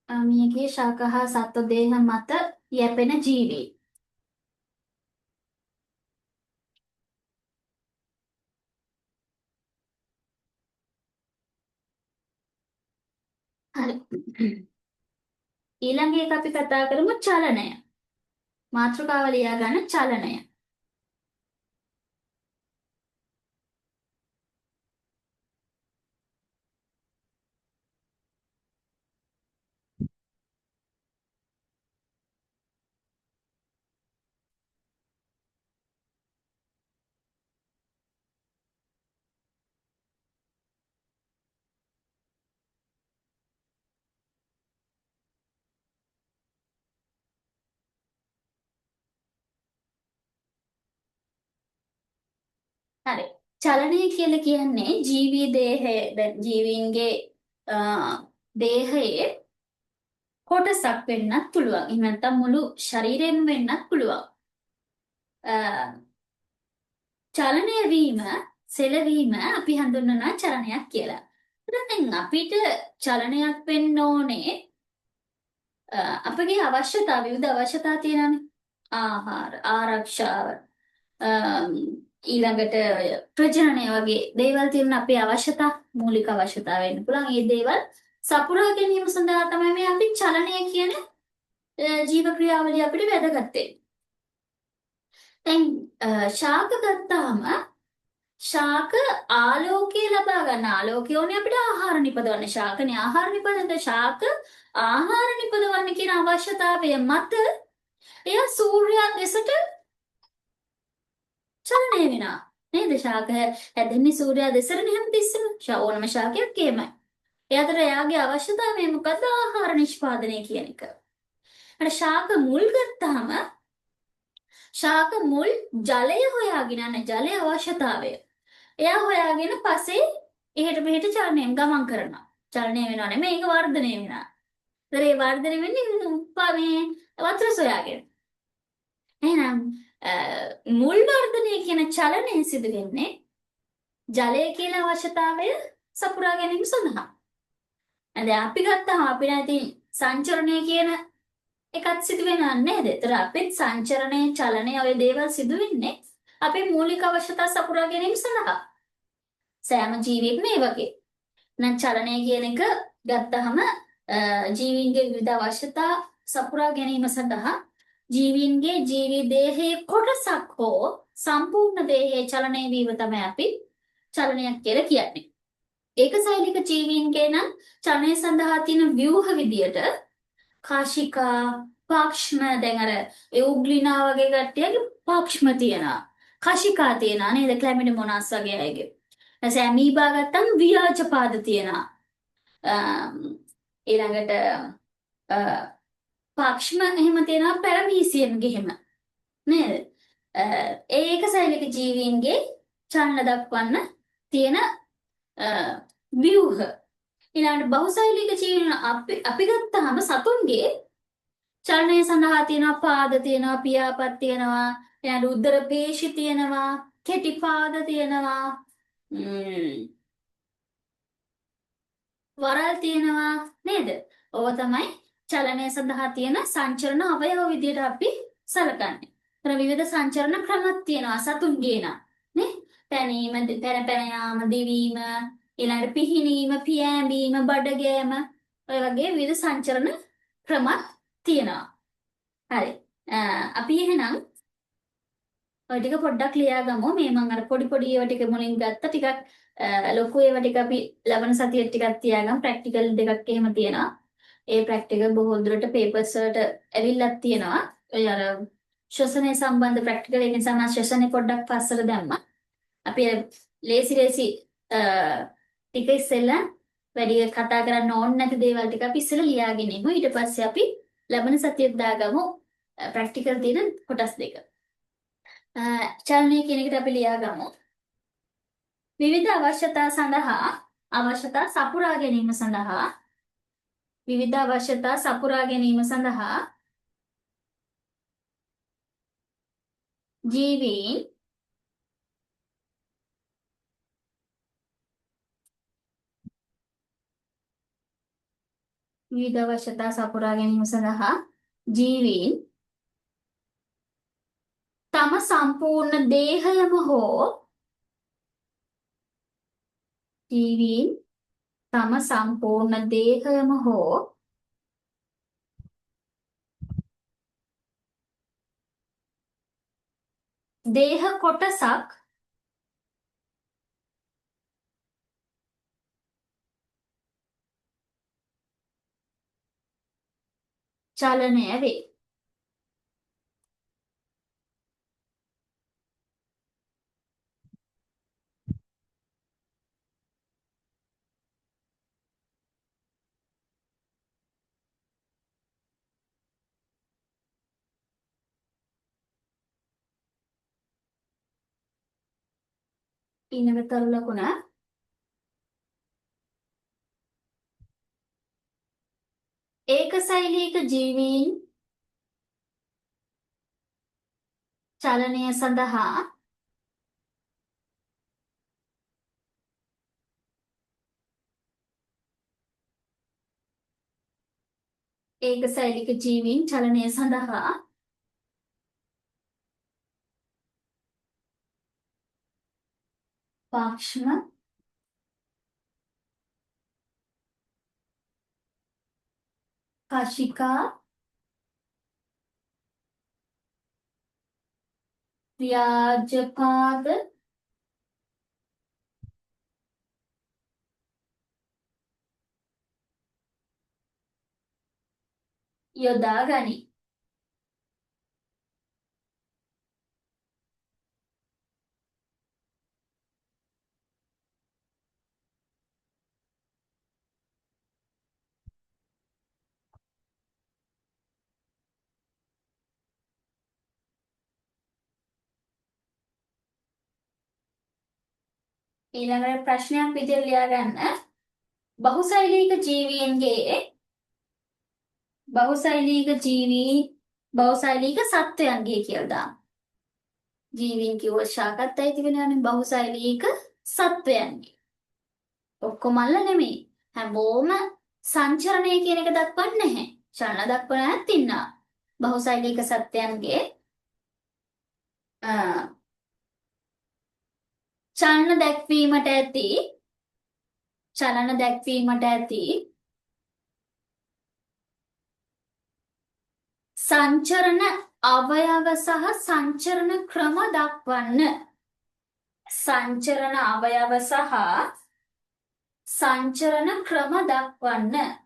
මියගිය ශාක හා සත්ව දේහ මත යැපෙන ජීවී. ඊළඟ එක අපි කතා කරමු චලනය. මාතෘකාව ලියා ගන්න චලනය. හරි. චලනය කියලා කියන්නේ ජීවී දේහය දැන් ජීවීන්ගේ දේහයේ කොටසක් වෙන්නත් පුළුවන්. එහෙම නැත්නම් මුළු ශරීරෙම වෙන්නත් පුළුවන්. චලනය වීම, සෙලවීම අපි හඳුන්වනවා චලනයක් කියලා. දැන් අපිට චලනයක් වෙන්න ඕනේ අපගේ අවශ්‍යතා විවිධ අවශ්‍යතා තියෙනවානේ. ආහාර, ආරක්ෂාව, ඊළඟට ප්‍රජනනය වගේ දේවල් තියෙන අපේ අවශ්‍යතා මූලික අවශ්‍යතා වෙන්න පුළුවන්. මේ දේවල් සපුරා ගැනීම සඳහා තමයි මේ අපි චලනය කියන ජීව ක්‍රියාවලිය අපිට වැදගත් වෙන්නේ. දැන් ශාක ගත්තාම ශාක ආලෝකය ලබා ගන්න ආලෝකය ඕනේ අපිට ආහාර නිපදවන්න. ශාකනේ ආහාර නිපදවන්න. ශාක ආහාර නිපදවන්න කියන අවශ්‍යතාවය මත එය සූර්යයා දෙසට චලනය වෙනවා. නේද? ශාක හැදෙන්නේ සූර්යයා දෙසටනේ හැමතිස්සෙම. ඕනම ශාකයක් එහෙමයි. එයාට එයාගේ අවශ්‍යතාවය මොකද්ද? ආහාර නිෂ්පාදනය කියන එක. අර ශාක මුල් ගත්තාම ශාක මුල් ජලය හොයාගෙන යන ජලයේ අවශ්‍යතාවය. එයා හොයාගෙන පස්සේ එහෙට මෙහෙට චලනයෙන් ගමන් කරනවා. චලනය වෙනවා නෙමෙයි ඒක වර්ධනය වෙනවා. ඒතර ඒ වර්ධනය වෙන්නේ මේ වතුර සොයාගෙන. එහෙනම් මුල් වර්ධනය කියන චලනය සිදු වෙන්නේ ජලය කියලා අවශ්‍යතාවය සපුරා ගැනීම සඳහා. දැන් අපි ගත්තාම අපි නැති සංචරණය කියන එකත් සිදු වෙනවා නේද? ඒතර අපේ සංචරණය, චලනය ඔය දේවල් සිදු වෙන්නේ අපේ මූලික අවශ්‍යතා සපුරා ගැනීම සඳහා. සෑම ජීවියෙක්ම මේ වගේ. නම් චලනය කියන එක ගත්තාම ජීවීන්ගේ විවිධ අවශ්‍යතා සපුරා ගැනීම සඳහා ජීවීන්ගේ ජීවී දේහයේ කොටසක් හෝ සම්පූර්ණ දේහයේ චලනය වීම තමයි අපි චලනයක් කියලා කියන්නේ. ඒකසෛලික ජීවීන්ගේ නම් චලනය සඳහා තියෙන ව්‍යුහ විදියට කාශිකා, පාක්ෂ්ම දැන් අර උග්ලිනා වගේ කට්ටියගේ පාක්ෂ්ම තියෙනවා. කාශිකා තියෙනවා නේද? ක්ලැමිඩෝමොනාස් වගේ අයගේ. ඊට ඇමීබා ගත්තම ව්‍යාජ පාද තියෙනවා. ඊළඟට පාක්ෂ්ම එහෙම තියෙනවා පැරමීසියම්ගේ එහෙම. නේද? ඒකසෛලික ජීවීන්ගේ චලන දක්වන්න තියෙන ව්‍යුහ. ඊළඟට බහුසෛලික ජීවීන් අපි ගත්තාම සතුන්ගේ චලනය සඳහා තියෙනවා පාද තියෙනවා, පියාපත් තියෙනවා, ඊළඟ උදර පේශි තියෙනවා, කෙටි පාද තියෙනවා, වරල් තියෙනවා නේද? ඕව තමයි චලනය සඳහා තියෙන සංචරණ අවයව විදියට අපි සලකන්නේ. ඒතර විවිධ සංචරණ ක්‍රමත් තියෙනවා සතුන්ගේ නේ? පැනීම, පැන යාම, දිවීම, ඊළඟට පිහිනීම, පියෑඹීම, බඩගෑම ඔය වගේ විවිධ සංචරණ ක්‍රමත් තියෙනවා. හරි. අපි එහෙනම් ඔය ටික පොඩ්ඩක් ලියාගමු. මේ මම අර පොඩි ඒවා ටික මුලින් ගත්ත ටිකක් ලොකු ඒවා ටික අපි ලබන සතියේ ටිකක් තියාගමු. ප්‍රැක්ටිකල් දෙකක් එහෙම තියෙනවා. ඒ ප්‍රැක්ටිකල් බොහෝ දුරට පේපර්ස් වලට ඇවිල්ලක් තියෙනවා. ඔය අර ශ්වසනය සම්බන්ධ ප්‍රැක්ටිකල් එක නිසා මම ශ්වසනය පොඩ්ඩක් පස්සට දැම්මා. අපි ලේසි ටික ඉස්සෙල්ලා වැඩි කතා කරන්න ඕනේ නැති දේවල් ටික අපි ඉස්සෙල්ලා ලියාගෙන ඉමු. ඊට පස්සේ අපි ලබන සතියේ දාගමු ප්‍රැක්ටිකල් තියෙන කොටස් දෙක. චලනය කියන එකට අපි ලියාගමු. විවිධ අවශ්‍යතා සඳහා අවශ්‍යතා සපුරා ගැනීම සඳහා විවිධ අවශ්‍යතා සපුරා ගැනීම සඳහා ජීවීන් විවිධ අවශ්‍යතා සපුරා ගැනීම සඳහා ජීවීන් තම සම්පූර්ණ දේහයම හෝ ජීවීන් තම සම්පූර්ණ දේහයම හෝ දේහ කොටසක් චලනය වේ. ඊළඟ තරු ලකුණ ඒකසෛලික ජීවීන් චලනය සඳහා ඒකසෛලික ජීවීන් චලනය සඳහා පාක්ෂම කශිකා ව්‍යාජපාද යොදා ගනී. ඊළඟට ප්‍රශ්නයක් විදිහට ලියා ගන්න. බහුසෛලික ජීවීන්ගේ බහුසෛලික සත්වයන්ගේ කියලා දාන්න. ජීවීන් කිව්ව ශාකත් අයිති වෙනවානේ බහුසෛලික සත්වයන්ගේ. ඔක්කොමල්ල නෙමෙයි. හැමෝම සංචරණය කියන එක දක්වන්නේ නැහැ. චලන දක්වන ඇත් ඉන්නවා. බහුසෛලික සත්වයන්ගේ චලන දැක්වීමට ඇති සංචරණ අවයව සහ සංචරණ ක්‍රම දක්වන්න. සංචරණ අවයව සහ සංචරණ ක්‍රම දක්වන්න.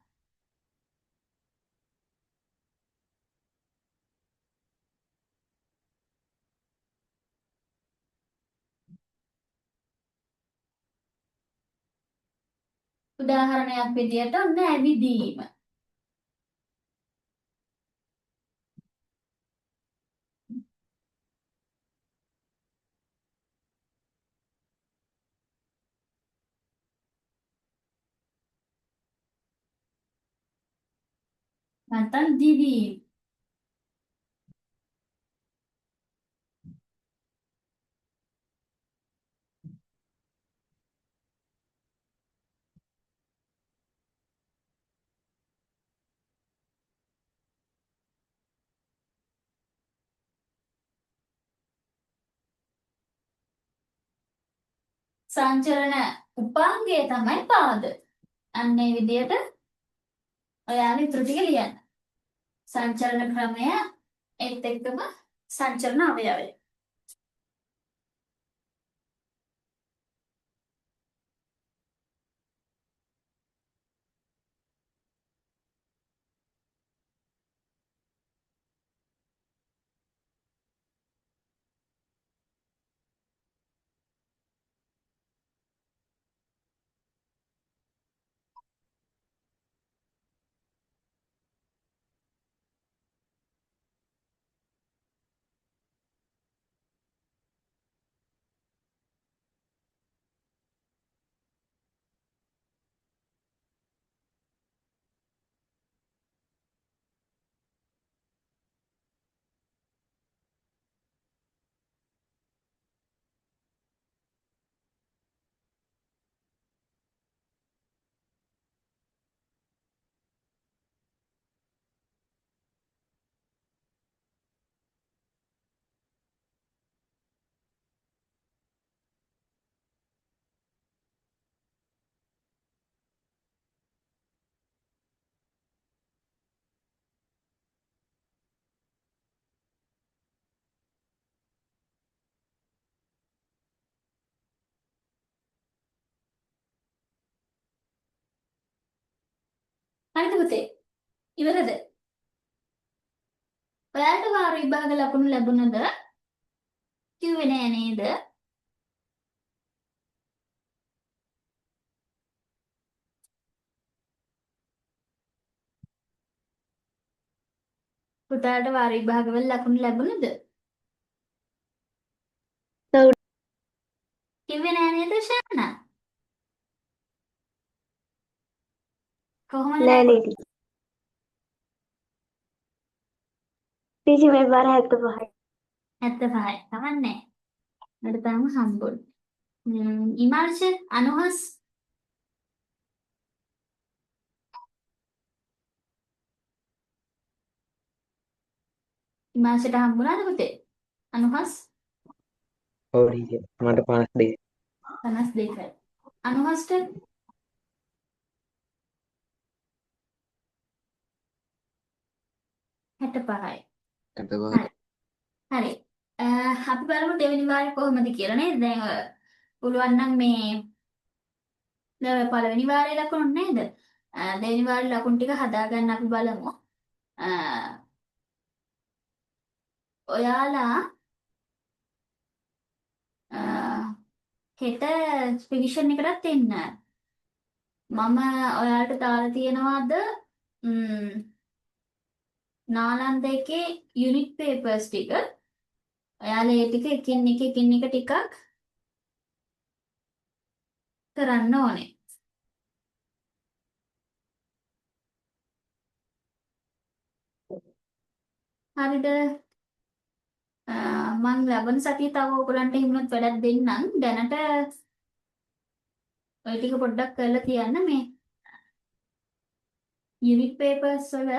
උදාහරණයක් විදියට ඔන්න ඇවිදීම. නැත්නම් දිවීම. සංචරණ උපාංගය තමයි පාද. අන්න ඒ විදියට ඔයාලා ඉතුරු ටික ලියන්න. සංචරණ ක්‍රමය ඒත් එක්කම සංචරණ අවයවය. හරිද පුතේ? ඉවරද? ඔයාලට වාර විභාග ලකුණු ලැබුණද? කිව්වේ නෑ නේද? පුතාලට වාර විභාගවල ලකුණු ලැබුණද? ඔව් කිව්වේ නෑ නේද ශානා? කොහොමද නෑ ලැබුණේ? නේද? ටීචර් මේ බාර 75යි. 75යි. කවන්නේ. මට තාම හම්බුනේ. ඉමාංශ අනුහස් ඉමාංශට හම්බුණාද පුතේ? අනුහස් ඔව් ටීචර් මට 52. 52යි. අනුහස්ට 65යි. එතකොට හරි. හරි. අපි බලමු දෙවෙනි වාරේ කොහොමද කියලා නේද? දැන් ඔය පුළුවන් නම් මේ දැන් ඔය පළවෙනි වාරේ ලකුණු නේද? දෙවෙනි වාරේ ලකුණු ටික හදාගන්න අපි බලමු. අ, ඔයාලා අ, හෙට රිවිෂන් එකටත් එන්න. මම ඔයාලට දාලා තියෙනවාද නාලන්ද එකේ යුනිට් පේපර්ස් ටික. ඔයාලා ඒ ටික එකින් එක ටිකක් කරන්න ඕනේ. හරිද? මං ලබන සතියේ තව ඔයගලන්ට හිමුණත් වැඩක් දෙන්නම්. දැනට ඔය ටික පොඩ්ඩක් කරලා තියන්න මේ යුනිට් පේපර්ස් වල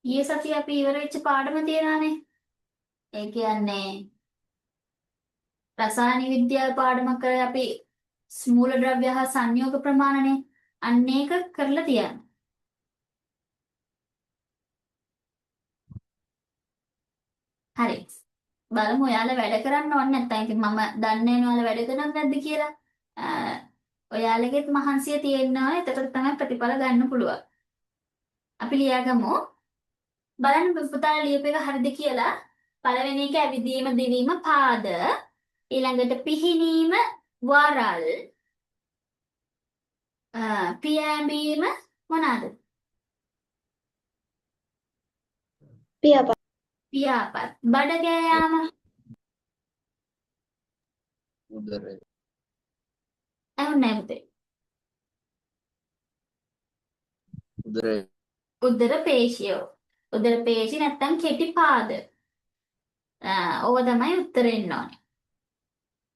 ඊයේ සතියේ අපි ඉවර වෙච්ච පාඩම තියනවානේ. ඒ කියන්නේ රසායන විද්‍යාව පාඩම කරලා අපි මූලද්‍රව්‍ය හා සංයෝග ප්‍රමාණනේ අන්න ඒක කරලා තියන්න. හරි. බලමු ඔයාලා වැඩ කරන්න ඕනේ නැත්නම් ඉතින් මම දන්නේ නැහැ ඔයාලා වැඩ කරනවද නැද්ද කියලා. ඔයාලගෙත් මහන්සිය තියෙනවා. එතකොට තමයි ප්‍රතිඵල ගන්න පුළුවන්. අපි ලියාගමු. බලන්න පුතාලා ලියපු එක හරිද කියලා. පළවෙනි එක ඇවිදීම දිවීම පාද. ඊළඟට පිහිනීම වරල්. පියෑඹීම මොනවාද? පියාපත්. පියාපත්. බඩ ගෑයාම උදරය ඇහුන්නේ නැහැ පුතේ. උදරය උදර පේශියෝ. උදර පේශි නැත්තම් කෙටි පාද. ඕව තමයි උත්තර එන්න ඕනේ.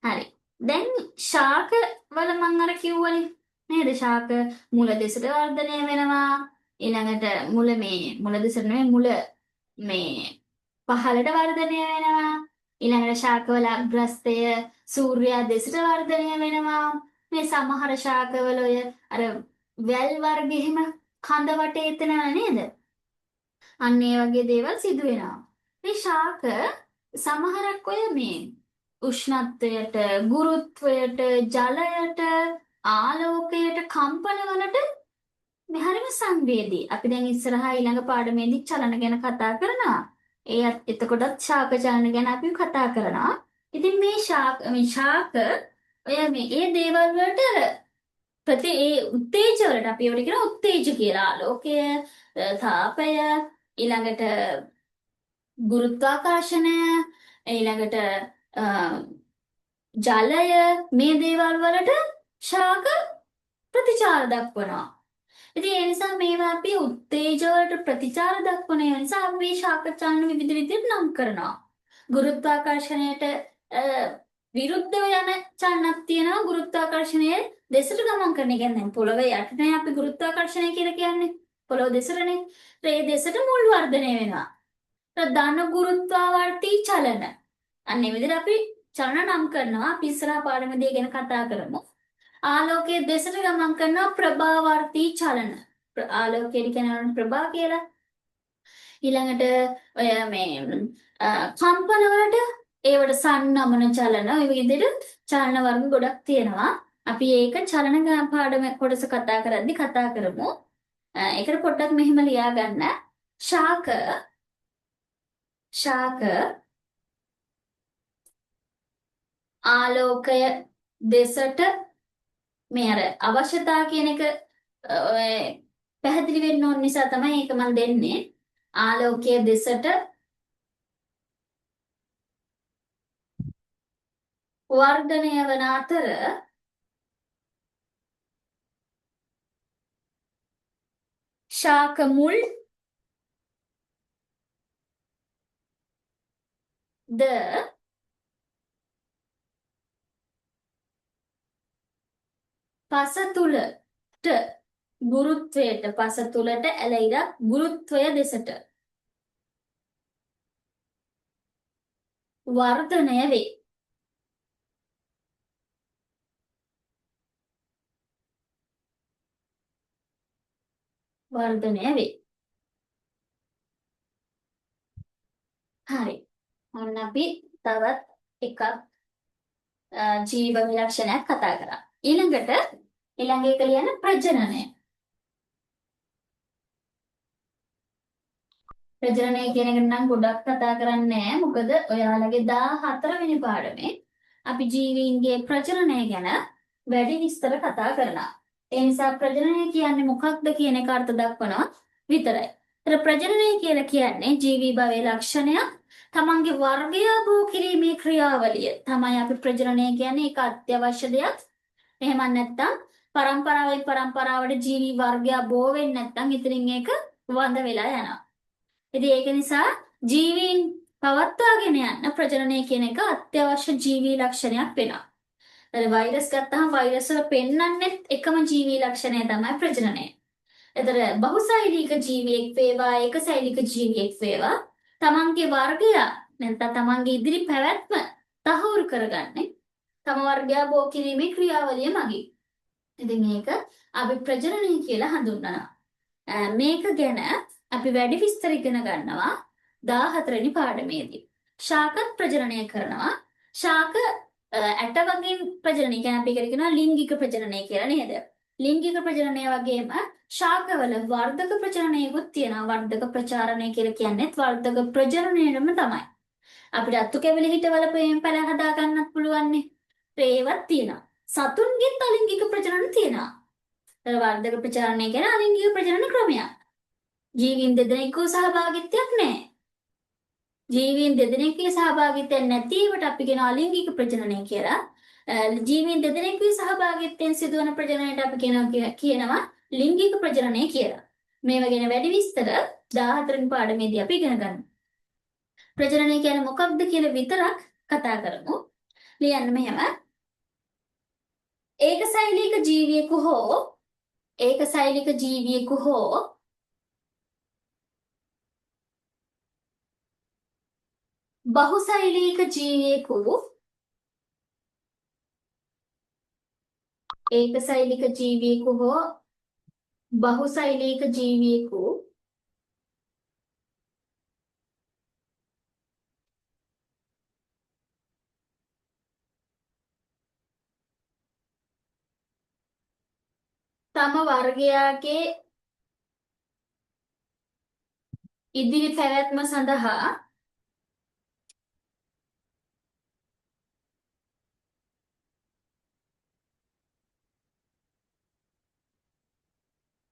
හරි. දැන් ශාක වල මම අර කිව්වනේ නේද? ශාක මුල දෙසට වර්ධනය වෙනවා. ඊළඟට මුල දෙසට නෙමෙයි මුල මේ පහළට වර්ධනය වෙනවා. ඊළඟට ශාකවල අග්‍රස්තය සූර්යයා දෙසට වර්ධනය වෙනවා. මේ සමහර ශාකවල ඔය අර වැල් වර්ග එහෙම කඳ වටේ එතනවා නේද? අන්න ඒ වගේ දේවල් සිදු වෙනවා. මේ ශාක සමහරක් ඔය මේ උෂ්ණත්වයට, ගුරුත්වයට, ජලයට, ආලෝකයට, කම්පනවලට මේ හරිම සංවේදී. අපි දැන් ඉස්සරහා ඊළඟ පාඩමේදී චලන ගැන කතා කරනවා. එතකොටත් ශාක චලන ගැන අපි කතා කරනවා. ඉතින් මේ ශාක ඔය මේ ඒ දේවල් වලට ඒ උත්තේජ වලට අපි ඒවට කියන උත්තේජ කියලා. ආලෝකය, තාපය, ඊළඟට ගුරුත්වාකර්ෂණය, ඊළඟට ජලය මේ දේවල් වලට ශාක ප්‍රතිචාර දක්වනවා. ඉතින් ඒ නිසා මේවා අපි උත්තේජ වලට ප්‍රතිචාර දක්වන නිසා අපි මේ ශාක චලන විවිධ විදිහට නම් කරනවා. ගුරුත්වාකර්ෂණයට විරුද්ධව යන චලනක් තියෙනවා. ගුරුත්වාකර්ෂණයේ දෙසට ගමන් කරන එක කියන්නේ පොළවේ යටනේ අපි ගුරුත්වාකර්ෂණය කියලා කියන්නේ. පොළොව දෙසටනේ. ඒ දෙසට මුල් වර්ධනය වෙනවා. ධන ගුරුත්වාවර්තී චලන. අන්නේ විදිහට අපි චලන නම් කරනවා. අපි ඉස්සරහා පාඩමේදී ගැන කතා කරමු. ආලෝකයේ දෙසට ගමන් කරනවා ප්‍රභාවර්තී චලන. ආලෝකයේ කියන ප්‍රභා කියලා. ඊළඟට ඔය මේ කම්පන වලට ඒවට සන්නමන චලන ඔය විදිහට චලන වර්ග ගොඩක් තියෙනවා. අපි ඒක චලන පාඩම කොටස කතා කරද්දී කතා කරමු. ඒකට පොඩ්ඩක් මෙහෙම ලියා ගන්න. ශාක ආලෝකය දෙසට මේ අර අවශ්‍යතා කියන එක පැහැදිලි වෙන්න ඕන නිසා තමයි ඒක මම දෙන්නේ. ආලෝකයේ දෙසට වර්ධනය වන අතර ශාක මුල් ද පස තුලට ගුරුත්වයට පස තුලට ඇලෙයිලා ගුරුත්වය දෙසට වර්ධනය වේ. හරි. ඔන්න අපි තවත් එකක් ජීව විලක්ෂණයක් කතා කරා. ඊළඟ එක ලියන්න ප්‍රජනනය. ප්‍රජනනය කියන එක නම් ගොඩක් කතා කරන්නේ නැහැ. මොකද ඔයාලගේ 14 වෙනි පාඩමේ අපි ජීවීන්ගේ ප්‍රජනනය ගැන වැඩි විස්තර කතා කරනවා. ඒ නිසා ප්‍රජනනය කියන්නේ මොකක්ද කියන එක අර්ථ දක්වනවා විතරයි. ඒතර ප්‍රජනනය කියලා කියන්නේ ජීවී භවයේ ලක්ෂණයක්. තමන්ගේ වර්ගය බෝ කිරීමේ ක්‍රියාවලිය තමයි අපි ප්‍රජනනය කියන්නේ. ඒක අත්‍යවශ්‍ය දෙයක්. එහෙම නැත්නම් පරම්පරාවෙන් පරම්පරාවට ජීවි වර්ගය බෝ වෙන්නේ නැත්නම් ඉතින් ඒක වඳ වෙලා යනවා. ඉතින් ඒක නිසා ජීවීන් පවත්වාගෙන යන්න ප්‍රජනනය කියන එක අත්‍යවශ්‍ය ජීවී ලක්ෂණයක් වෙනවා. දැන් වෛරස් ගත්තාම වෛරස් වල පෙන්වන්නේ එකම ජීවී ලක්ෂණය තමයි ප්‍රජනනය. ඒතර බහුසෛලික ජීවියෙක් වේවා ඒකසෛලික ජීවියෙක් වේවා තමන්ගේ වර්ගය නැත්නම් තමන්ගේ ඉදිරි පැවැත්ම තහවුරු කරගන්නේ තම වර්ගය බෝ කිරීමේ ක්‍රියාවලිය මගින්. ඉතින් මේක අපි ප්‍රජනනය කියලා හඳුන්වනවා. මේක ගැන අපි වැඩි විස්තර ඉගෙන ගන්නවා 14 වෙනි පාඩමේදී. ශාකත් ප්‍රජනනය කරනවා. ශාක ඇට වගේ ප්‍රජනනය කියන්නේ අපි කියනවා ලිංගික ප්‍රජනනය කියලා නේද? ලිංගික ප්‍රජනනය වගේම ශාකවල වර්ධක ප්‍රජනනයකුත් තියෙනවා. වර්ධක ප්‍රචාරණය කියලා කියන්නේත් වර්ධක ප්‍රජනනයම තමයි. අපිට අත්තු කැවිලි හිටවල පැල හදා ගන්නත් පුළුවන් නේ. ඒවත් තියෙනවා. සතුන්ගෙත් අලිංගික ප්‍රජනන තියෙනවා. වර්ධක ප්‍රචාරණය කියන්නේ අලිංගික ප්‍රජනන ක්‍රමයක්. ජීවීන් දෙදෙනෙකුගේ සහභාගීත්වයක් නැහැ. ජීවීන් දෙදෙනෙකුගේ සහභාගීත්වයක් නැති ඒවට අපි කියන අලිංගික ප්‍රජනනය කියලා. ජීවීන් දෙදෙනෙකුගේ සහභාගීත්වයෙන් සිදුවන ප්‍රජනනයට අපි කියනවා ලිංගික ප්‍රජනනය කියලා. මේවා ගැන වැඩි විස්තර 14 වෙනි පාඩමේදී අපි ඉගෙන ගන්නවා. ප්‍රජනනය කියන්නේ මොකක්ද කියලා විතරක් කතා කරමු. ලියන්න මෙහෙම. ඒකසෛලික ජීවියෙකු හෝ බහුසෛලික ජීවියෙකු ඒකසෛලික ජීවියෙකු හෝ බහුසෛලික ජීවියෙකු තම වර්ගයාගේ ඉදිරි පැවැත්ම සඳහා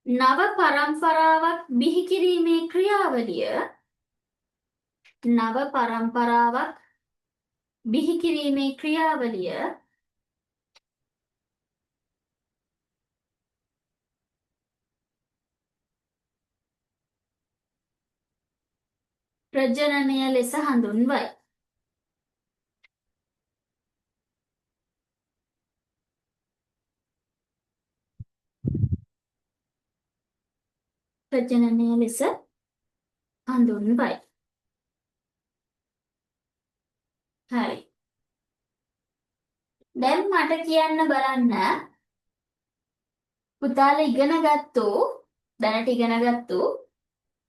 නව පරම්පරාවක් බිහි කිරීමේ ක්‍රියාවලිය ප්‍රජනනය ලෙස හඳුන්වයි. හරි. දැන් මට කියන්න බලන්න පුතාලා දැනට ඉගෙනගත්තු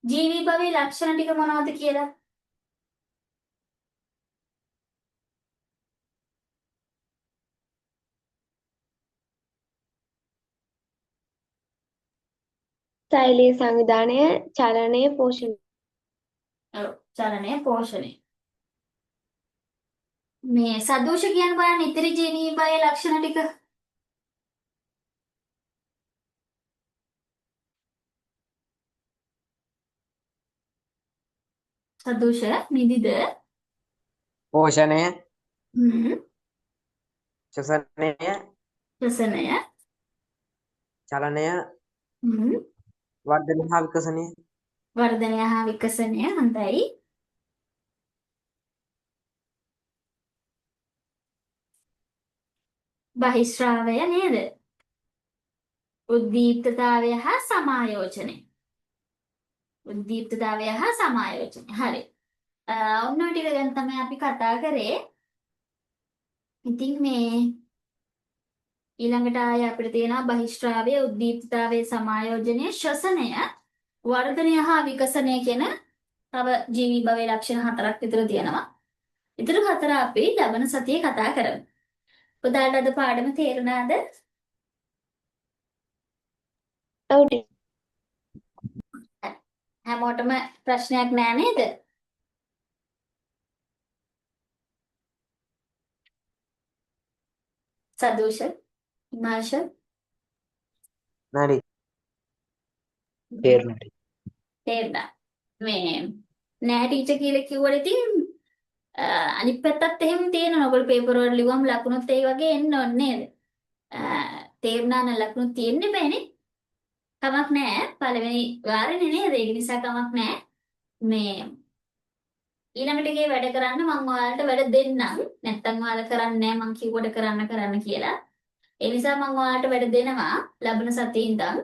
ජීවී භවයේ ලක්ෂණ ටික මොනවද කියලා? ශෛලයේ සංවිධානය, චලනය, පෝෂණය. ඔව් චලනය පෝෂණය. මේ සදෝෂ කියන බලන්න ඉතිරි ජීවී බයේ ලක්ෂණ ටික. සදෝෂ නිදිද? පෝෂණය, හ්ම්. ශ්වසනය, ශ්වසනය. චලනය, හ්ම්. වර්ධනය හා විකසනය. වර්ධනය හා විකසනය හොඳයි. බහිස්රාවය නේද? උද්දීප්තතාවය හා සමායෝජනය. උද්දීප්තතාවය හා සමායෝජනය. හරි. ඔන්න ඔය ටික ගැන තමයි අපි කතා කරේ. ඉතින් මේ ඊළඟට ආය අපිට තියෙනවා බහිස්රාවය, උද්දීප්තතාවය, සමායෝජනය, ශ්වසනය, වර්ධනය හා විකසනය කියන තව ජීවී භවයේ ලක්ෂණ 4ක් විතර තියෙනවා. ඊටු 4 අපි ලබන සතියේ කතා කරමු. පුතාලට අද පාඩම තේරුණාද? ඔව් ටීචර්. හැමෝටම ප්‍රශ්නයක් නෑ නේද? සදෝෂ, හිමාංශ, නරි. තේරුණා. තේරුණා. මේ නෑ ටීචර් කියලා කිව්වට ඉතින් අනිත් පැත්තත් එහෙම තියෙනවා. ඔයගොල්ලෝ පේපර් වල ලිව්වම ලකුණුත් ඒ වගේ එන්න ඕනේ නේද? තේරුණා නම් ලකුණු තියෙන්න බෑනේ. කමක් නෑ. පළවෙනි වාරේනේ නේද? ඒක නිසා කමක් නෑ. මේ ඊළඟට ගේ වැඩ කරන්න මම ඔයාලට වැඩ දෙන්නම්. නැත්තම් ඔයාලා කරන්නේ නෑ මං කිව්වට කරන්න කියලා. ඒ නිසා මම ඔයාලට වැඩ දෙනවා ලබන සතියේ ඉඳන්.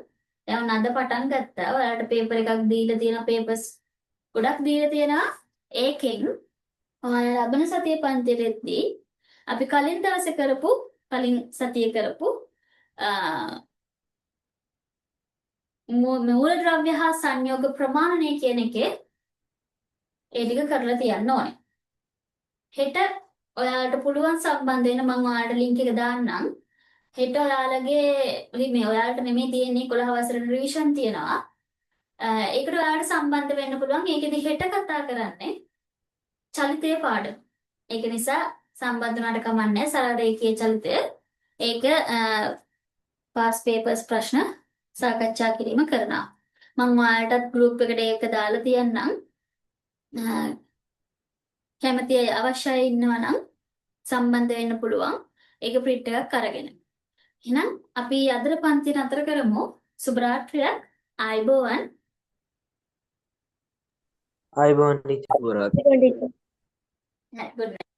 දැන් අද පටන් ගත්තා. ඔයාලට පේපර් එකක් දීලා තියෙනවා, පේපර්ස් ගොඩක් දීලා තියෙනවා. ඒකෙන් ඔයාලා ලබන සතියේ පන්තිරෙද්දී අපි කලින් සතියේ කරපු මූලද්‍රව්‍ය හා සංයෝග ප්‍රමාණනය කියන එකේ ඒ ටික කරලා තියන්න ඕනේ. හෙට ඔයාලට පුළුවන් සම්බන්ධ වෙන මම ඔයාලට ලින්ක් එක දාන්නම්. හෙට ඔයාලගේ මේ ඔයාලට නෙමෙයි තියෙන්නේ 11 වසරේ රිවිෂන් තියෙනවා. ඒකට ඔයාලට සම්බන්ධ වෙන්න පුළුවන්. ඒකෙදි හෙට කතා කරන්නේ චලිතයේ පාඩම. ඒක නිසා සම්බන්ධ වුණාට කමන්නේ සරල රේඛීය චලිතය. ඒක පාස් පේපර්ස් ප්‍රශ්න සාකච්ඡා කිරීම කරනවා. මම ඔයාලටත් ගෲප් එකට ඒක දාලා තියන්නම්. කැමති අය අවශ්‍යයි ඉන්නවා නම් සම්බන්ධ වෙන්න පුළුවන්. ඒක ප්‍රින්ට් එකක් අරගෙන. එහෙනම් අපි අදට පන්ති නතර කරමු. සුබ රාත්‍රියක්. ආයුබෝවන්. ආයුබෝවන් ටීචර්. පුරාත් ටීචර්. good night.